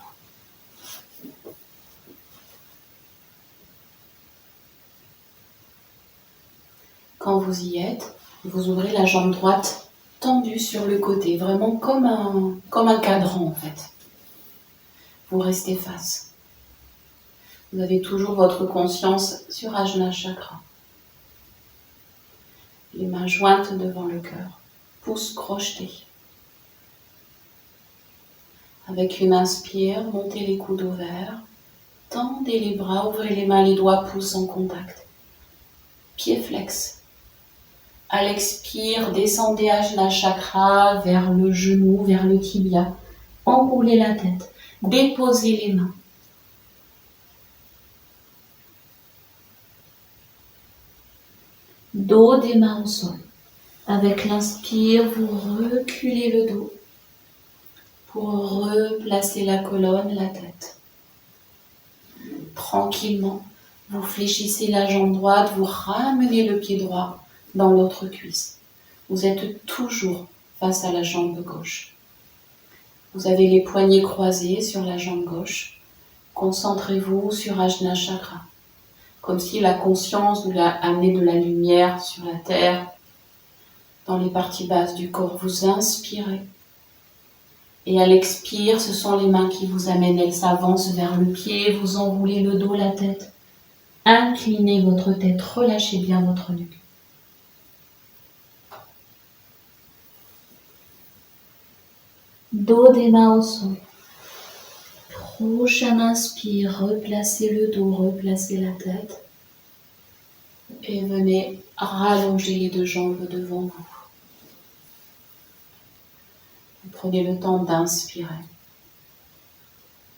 Quand vous y êtes, vous ouvrez la jambe droite tendue sur le côté, vraiment comme un cadran en fait. Vous restez face. Vous avez toujours votre conscience sur Ajna Chakra. Les mains jointes devant le cœur, pouces crochetés. Avec une inspire, montez les coudes ouverts, tendez les bras, ouvrez les mains, les doigts, pouces en contact. Pieds flex. À l'expire, descendez Ajna Chakra vers le genou, vers le tibia. Enroulez la tête. Déposez les mains. Dos des mains au sol. Avec l'inspire, vous reculez le dos pour replacer la colonne, la tête. Tranquillement, vous fléchissez la jambe droite, vous ramenez le pied droit dans l'autre cuisse. Vous êtes toujours face à la jambe gauche. Vous avez les poignets croisés sur la jambe gauche. Concentrez-vous sur Ajna Chakra, comme si la conscience vous a amené de la lumière sur la terre, dans les parties basses du corps. Vous inspirez. Et à l'expire, ce sont les mains qui vous amènent. Elles s'avancent vers le pied, vous enroulez le dos, la tête. Inclinez votre tête, relâchez bien votre nuque. Dos des mains au sol. Prochaine inspire, replacez le dos, replacez la tête. Et venez rallonger les deux jambes devant vous. Vous prenez le temps d'inspirer.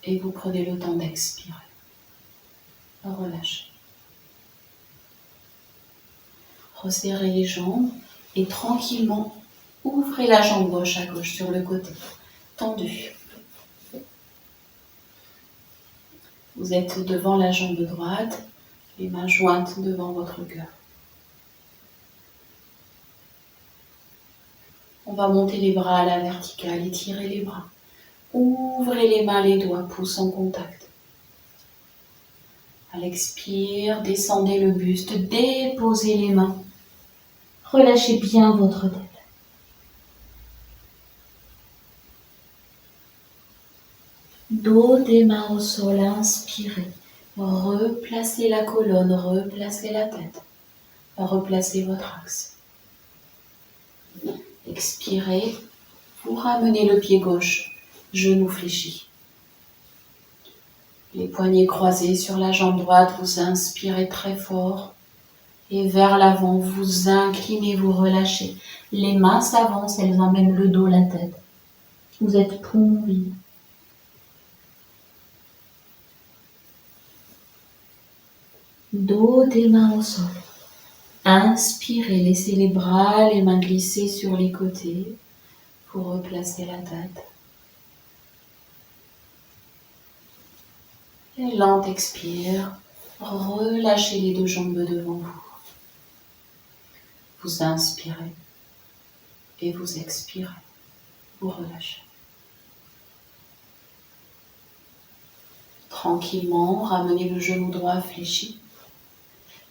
Et vous prenez le temps d'expirer. Relâchez. Resserrez les jambes et tranquillement, ouvrez la jambe gauche à gauche sur le côté. Tendu. Vous êtes devant la jambe droite, les mains jointes devant votre cœur. On va monter les bras à la verticale, étirez les bras. Ouvrez les mains, les doigts, pouces en contact. À l'expire, descendez le buste, déposez les mains. Relâchez bien votre tête. Dos des mains au sol, inspirez. Replacez la colonne, replacez la tête. Replacez votre axe. Expirez, vous ramenez le pied gauche, genou fléchi. Les poignets croisés sur la jambe droite, vous inspirez très fort. Et vers l'avant, vous inclinez, vous relâchez. Les mains s'avancent, elles emmènent le dos, la tête. Vous êtes poumon vide. Dos des mains au sol. Inspirez, laissez les bras, les mains glisser sur les côtés pour replacer la tête. Et lente expire, relâchez les deux jambes devant vous. Vous inspirez et vous expirez, vous relâchez. Tranquillement, ramenez le genou droit fléchi,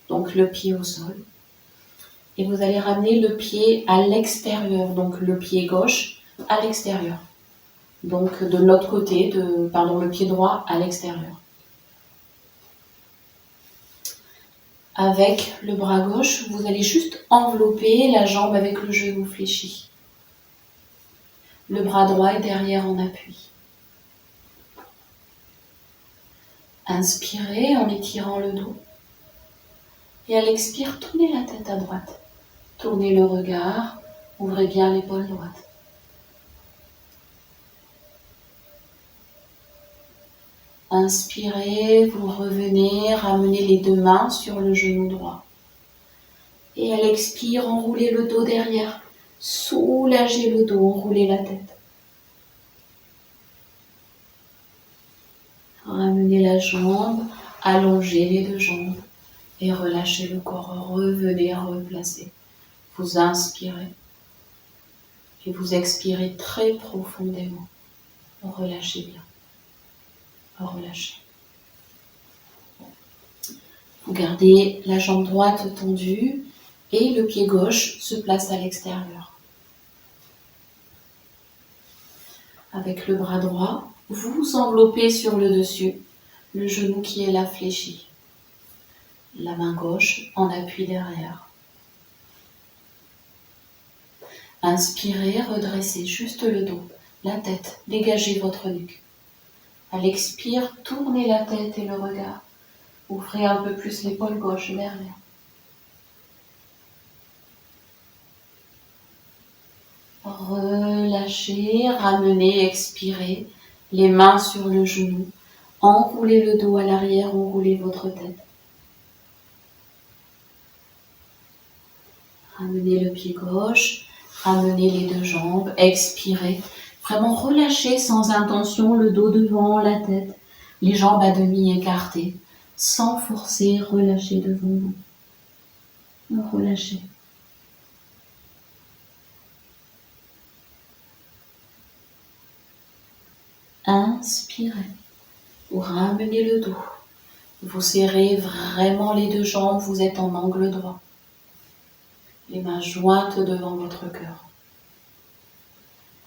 donc le pied au sol. Et vous allez ramener le pied à l'extérieur, donc le pied gauche à l'extérieur. Donc de l'autre côté, le pied droit à l'extérieur. Avec le bras gauche, vous allez juste envelopper la jambe avec le genou fléchi. Le bras droit est derrière en appui. Inspirez en étirant le dos. Et à l'expire, tournez la tête à droite. Tournez le regard, ouvrez bien l'épaule droite. Inspirez, vous revenez, ramenez les deux mains sur le genou droit. Et à l'expire, enroulez le dos derrière. Soulagez le dos, enroulez la tête. Ramenez la jambe, allongez les deux jambes et relâchez le corps. Revenez replacer. Vous inspirez et vous expirez très profondément. Relâchez bien. Relâchez. Vous gardez la jambe droite tendue et le pied gauche se place à l'extérieur. Avec le bras droit, vous enveloppez sur le dessus, le genou qui est là fléchi. La main gauche en appui derrière. Inspirez, redressez juste le dos, la tête, dégagez votre nuque. À l'expire, tournez la tête et le regard. Ouvrez un peu plus l'épaule gauche derrière. Relâchez, ramenez, expirez, les mains sur le genou. Enroulez le dos à l'arrière, enroulez votre tête. Ramenez le pied gauche, ramenez les deux jambes, expirez. Vraiment relâchez sans intention le dos devant, la tête, les jambes à demi écartées. Sans forcer, relâchez devant vous. Relâchez. Inspirez. Vous ramenez le dos. Vous serrez vraiment les deux jambes, vous êtes en angle droit. Les mains jointes devant votre cœur.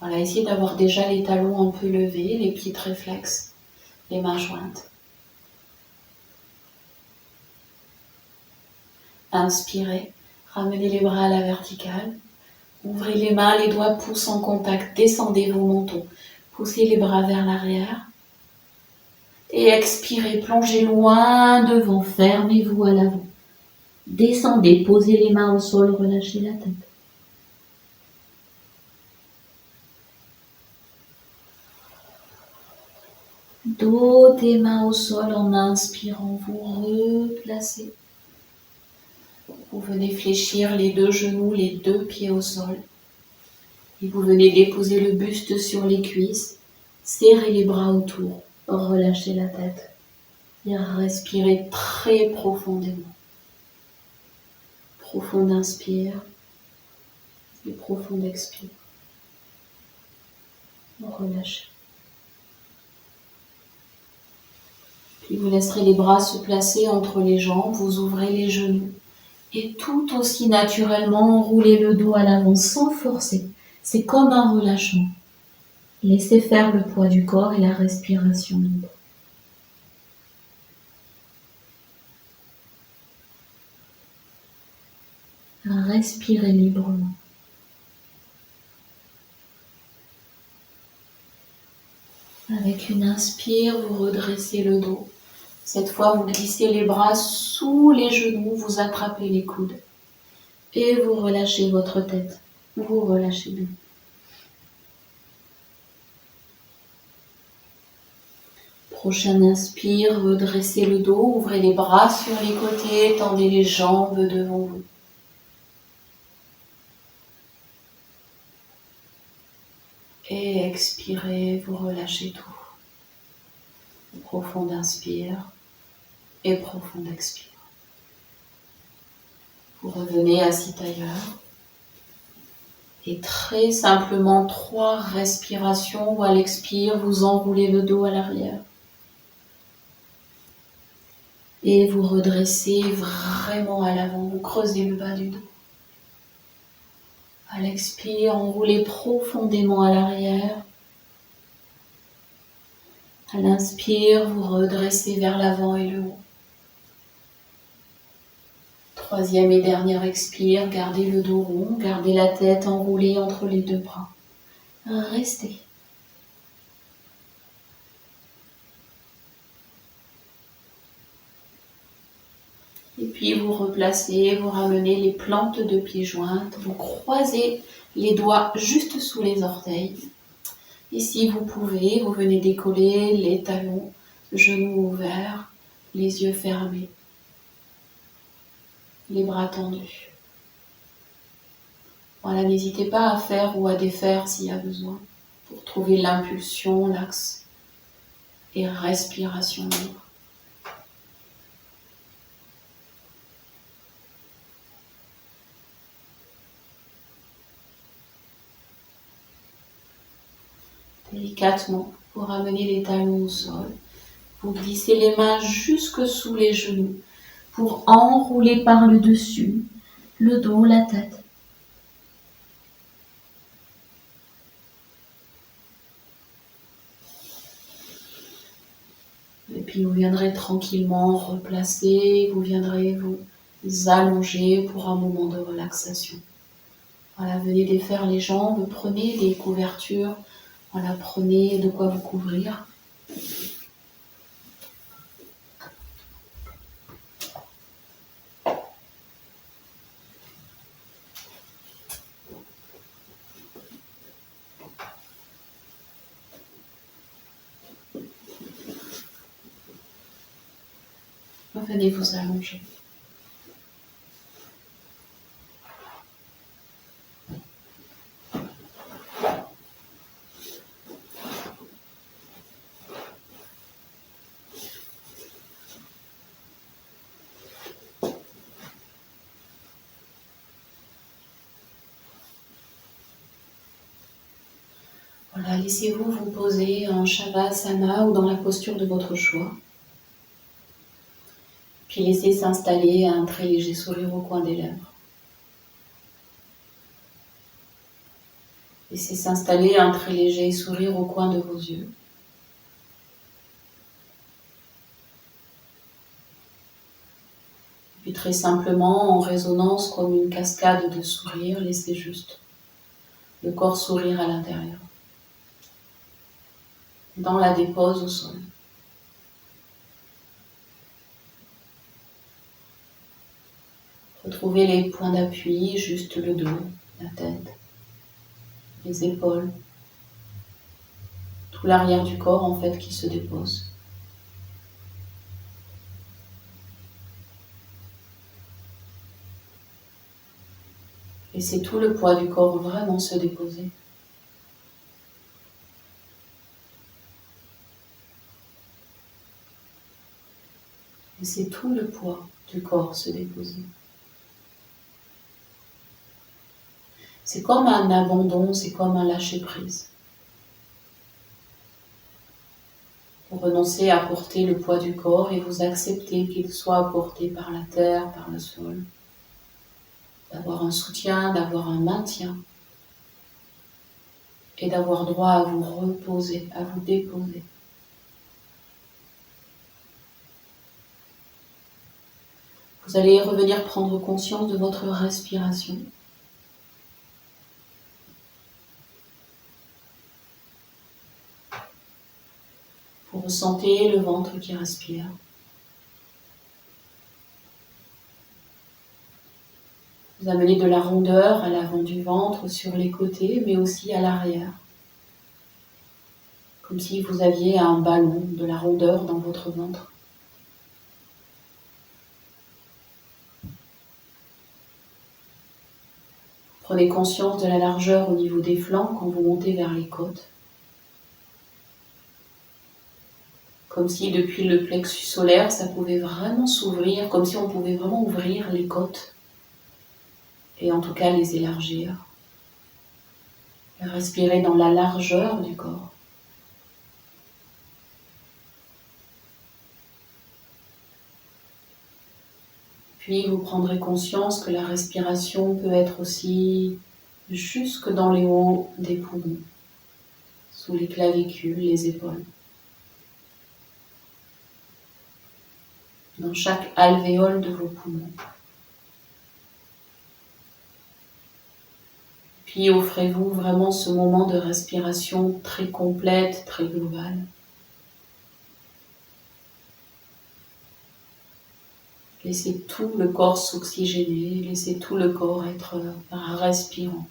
Voilà, essayez d'avoir déjà les talons un peu levés, les pieds très flex, les mains jointes. Inspirez, ramenez les bras à la verticale. Ouvrez les mains, les doigts poussent en contact, descendez vos mentons. Poussez les bras vers l'arrière. Et expirez, plongez loin devant, fermez-vous à l'avant. Descendez, posez les mains au sol, relâchez la tête. Dos des mains au sol en inspirant, vous replacez. Vous venez fléchir les deux genoux, les deux pieds au sol. Et vous venez déposer le buste sur les cuisses, serrez les bras autour, relâchez la tête. Et respirez très profondément. Profond inspire et profond expire. Relâchez. Puis vous laisserez les bras se placer entre les jambes, vous ouvrez les genoux. Et tout aussi naturellement, enroulez le dos à l'avant sans forcer. C'est comme un relâchement. Laissez faire le poids du corps et la respiration libre. Respirez librement. Avec une inspire, vous redressez le dos. Cette fois, vous glissez les bras sous les genoux, vous attrapez les coudes. Et vous relâchez votre tête. Vous relâchez bien. Prochaine inspire, redressez le dos, ouvrez les bras sur les côtés, tendez les jambes devant vous. Et expirez, vous relâchez tout. Profond inspire et profond expire. Vous revenez assis ailleurs. Et très simplement, 3 respirations où à l'expire, vous enroulez le dos à l'arrière. Et vous redressez vraiment à l'avant, vous creusez le bas du dos. À l'expire, enroulez profondément à l'arrière. À l'inspire, vous redressez vers l'avant et le haut. 3e et dernière expire, gardez le dos rond, gardez la tête enroulée entre les deux bras. Restez. Et puis vous replacez, vous ramenez les plantes de pieds jointes, vous croisez les doigts juste sous les orteils. Et si vous pouvez, vous venez décoller les talons, genoux ouverts, les yeux fermés, les bras tendus. Voilà, n'hésitez pas à faire ou à défaire s'il y a besoin pour trouver l'impulsion, l'axe et respiration libre. Délicatement, vous ramenez les talons au sol. Vous glissez les mains jusque sous les genoux pour enrouler par le dessus, le dos, la tête. Et puis vous viendrez tranquillement replacer, vous viendrez vous allonger pour un moment de relaxation. Voilà, venez défaire les jambes, prenez des couvertures, voilà, prenez de quoi vous couvrir. Venez vous allonger. Voilà, laissez-vous vous poser en Shavasana ou dans la posture de votre choix. Puis laissez s'installer un très léger sourire au coin des lèvres. Laissez s'installer un très léger sourire au coin de vos yeux. Puis très simplement, en résonance comme une cascade de sourires, laissez juste le corps sourire à l'intérieur. Dans la dépose au sol. Retrouvez les points d'appui, juste le dos, la tête, les épaules, tout l'arrière du corps en fait qui se dépose. Laissez tout le poids du corps vraiment se déposer. Laissez tout le poids du corps se déposer. C'est comme un abandon, c'est comme un lâcher-prise. Vous renoncez à porter le poids du corps et vous acceptez qu'il soit porté par la terre, par le sol. D'avoir un soutien, d'avoir un maintien. Et d'avoir droit à vous reposer, à vous déposer. Vous allez revenir prendre conscience de votre respiration. Vous ressentez le ventre qui respire. Vous amenez de la rondeur à l'avant du ventre, sur les côtés, mais aussi à l'arrière. Comme si vous aviez un ballon, de la rondeur dans votre ventre. Prenez conscience de la largeur au niveau des flancs quand vous montez vers les côtes. Comme si depuis le plexus solaire, ça pouvait vraiment s'ouvrir, comme si on pouvait vraiment ouvrir les côtes. Et en tout cas les élargir. Respirez dans la largeur du corps. Puis vous prendrez conscience que la respiration peut être aussi jusque dans les hauts des poumons, sous les clavicules, les épaules. Dans chaque alvéole de vos poumons. Puis offrez-vous vraiment ce moment de respiration très complète, très globale. Laissez tout le corps s'oxygéner, laissez tout le corps être respirant.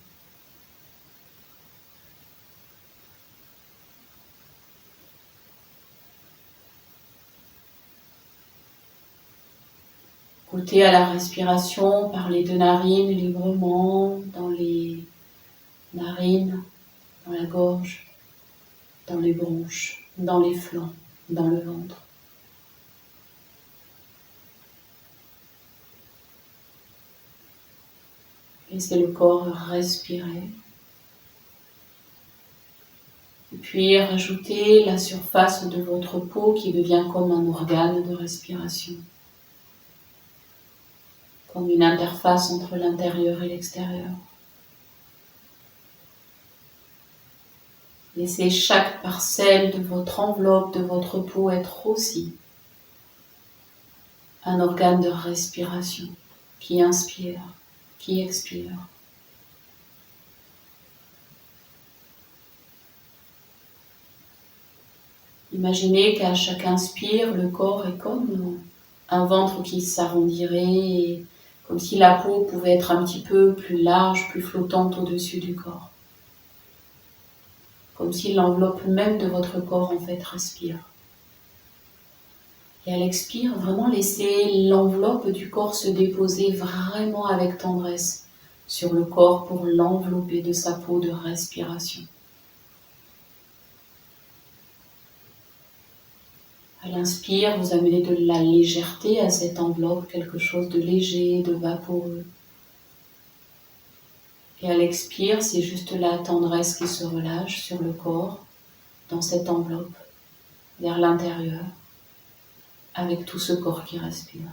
Goûtez à la respiration par les deux narines librement, dans les narines, dans la gorge, dans les bronches, dans les flancs, dans le ventre. Laissez le corps respirer. Et puis rajoutez la surface de votre peau qui devient comme un organe de respiration. Comme une interface entre l'intérieur et l'extérieur. Laissez chaque parcelle de votre enveloppe, de votre peau être aussi un organe de respiration qui inspire, qui expire. Imaginez qu'à chaque inspire, le corps est comme un ventre qui s'arrondirait, et comme si la peau pouvait être un petit peu plus large, plus flottante au-dessus du corps. Comme si l'enveloppe même de votre corps en fait respire. Et à l'expire, vraiment laissez l'enveloppe du corps se déposer vraiment avec tendresse sur le corps pour l'envelopper de sa peau de respiration. À l'inspire, vous amenez de la légèreté à cette enveloppe, quelque chose de léger, de vaporeux. Et à l'expire, c'est juste la tendresse qui se relâche sur le corps, dans cette enveloppe, vers l'intérieur, avec tout ce corps qui respire.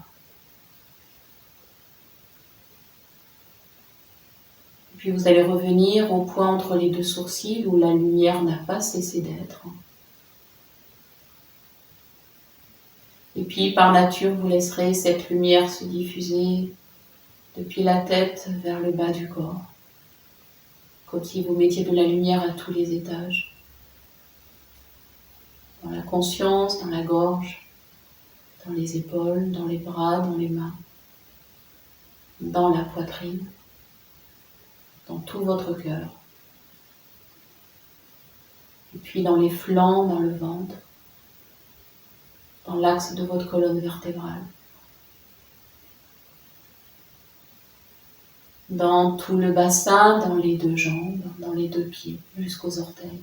Et puis vous allez revenir au point entre les deux sourcils où la lumière n'a pas cessé d'être. Et puis par nature, vous laisserez cette lumière se diffuser depuis la tête vers le bas du corps, comme si vous mettiez de la lumière à tous les étages, dans la conscience, dans la gorge, dans les épaules, dans les bras, dans les mains, dans la poitrine, dans tout votre cœur, et puis dans les flancs, dans le ventre, dans l'axe de votre colonne vertébrale, dans tout le bassin, dans les deux jambes, dans les deux pieds, jusqu'aux orteils.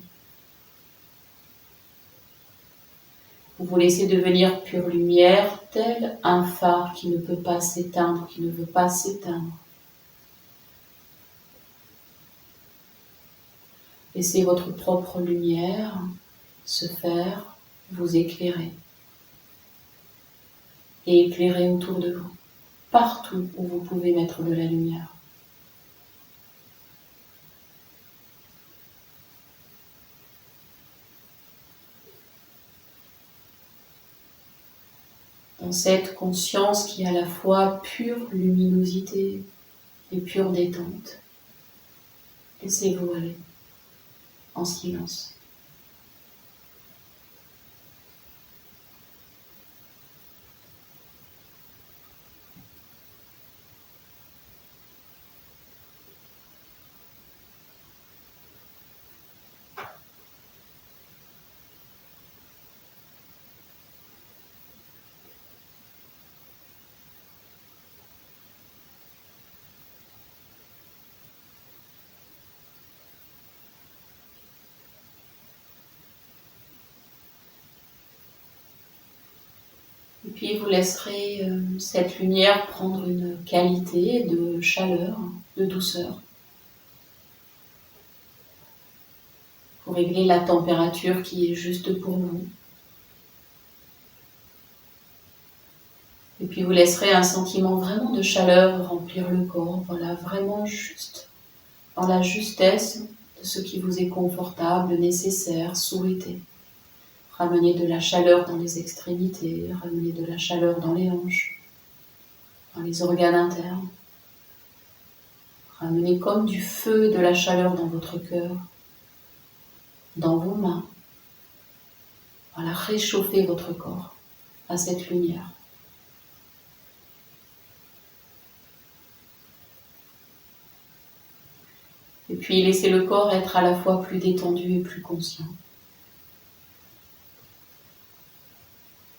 Vous vous laissez devenir pure lumière, tel un phare qui ne peut pas s'éteindre, qui ne veut pas s'éteindre. Laissez votre propre lumière se faire vous éclairer. Et éclairer autour de vous, partout où vous pouvez mettre de la lumière. Dans cette conscience qui est à la fois pure luminosité et pure détente, laissez-vous aller en silence. Et puis vous laisserez cette lumière prendre une qualité de chaleur, de douceur. Pour régler la température qui est juste pour vous. Et puis vous laisserez un sentiment vraiment de chaleur remplir le corps, voilà, vraiment juste, dans la justesse de ce qui vous est confortable, nécessaire, souhaité. Ramenez de la chaleur dans les extrémités, ramenez de la chaleur dans les hanches, dans les organes internes. Ramenez comme du feu, de la chaleur dans votre cœur, dans vos mains. Voilà, réchauffez votre corps à cette lumière. Et puis laissez le corps être à la fois plus détendu et plus conscient.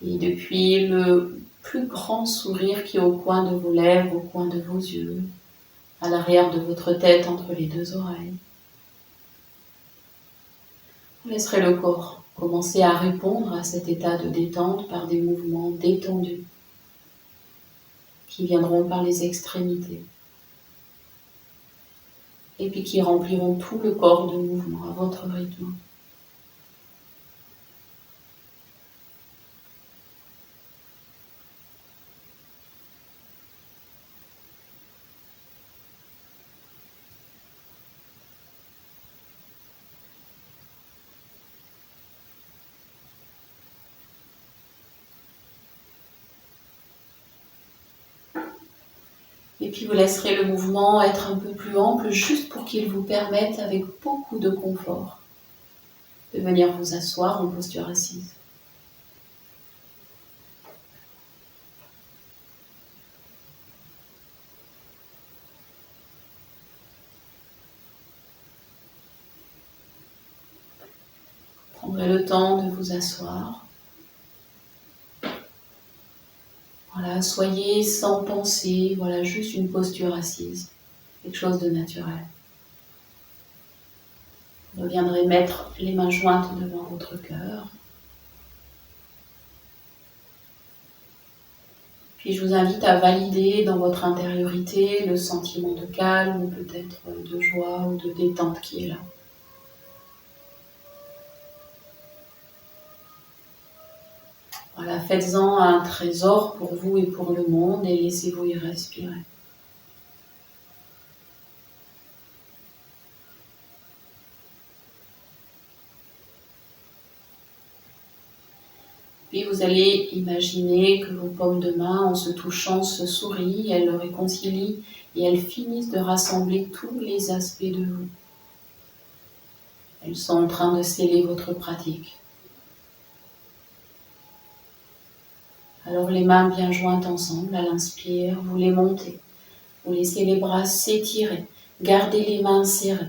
Et depuis le plus grand sourire qui est au coin de vos lèvres, au coin de vos yeux, à l'arrière de votre tête, entre les deux oreilles, vous laisserez le corps commencer à répondre à cet état de détente par des mouvements détendus qui viendront par les extrémités et puis qui rempliront tout le corps de mouvement à votre rythme. Et puis vous laisserez le mouvement être un peu plus ample, juste pour qu'il vous permette, avec beaucoup de confort, de venir vous asseoir en posture assise. Prendrez le temps de vous asseoir. Voilà, soyez sans penser, voilà, juste une posture assise, quelque chose de naturel. Vous reviendrez mettre les mains jointes devant votre cœur. Puis je vous invite à valider dans votre intériorité le sentiment de calme, ou peut-être de joie ou de détente qui est là. Voilà, faites-en un trésor pour vous et pour le monde et laissez-vous y respirer. Puis vous allez imaginer que vos paumes de main, en se touchant, se sourient, elles le réconcilient et elles finissent de rassembler tous les aspects de vous. Elles sont en train de sceller votre pratique. Alors les mains bien jointes ensemble, à l'inspire, vous les montez. Vous laissez les bras s'étirer. Gardez les mains serrées.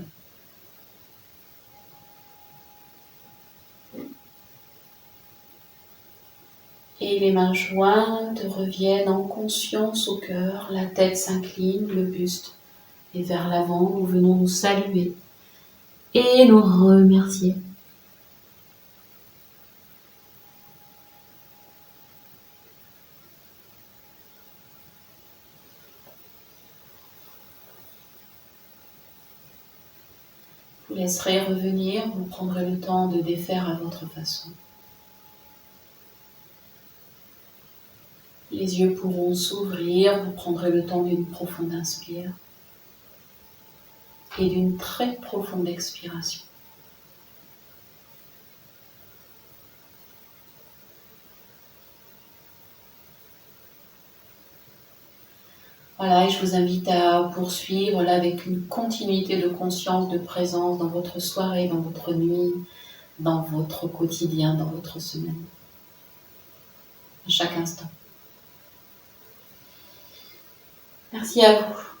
Et les mains jointes reviennent en conscience au cœur. La tête s'incline, le buste est vers l'avant. Nous venons nous saluer et nous remercier. Vous laisserez revenir, vous prendrez le temps de défaire à votre façon. Les yeux pourront s'ouvrir, vous prendrez le temps d'une profonde inspire et d'une très profonde expiration. Voilà, et je vous invite à poursuivre là avec une continuité de conscience, de présence dans votre soirée, dans votre nuit, dans votre quotidien, dans votre semaine, à chaque instant. Merci à vous.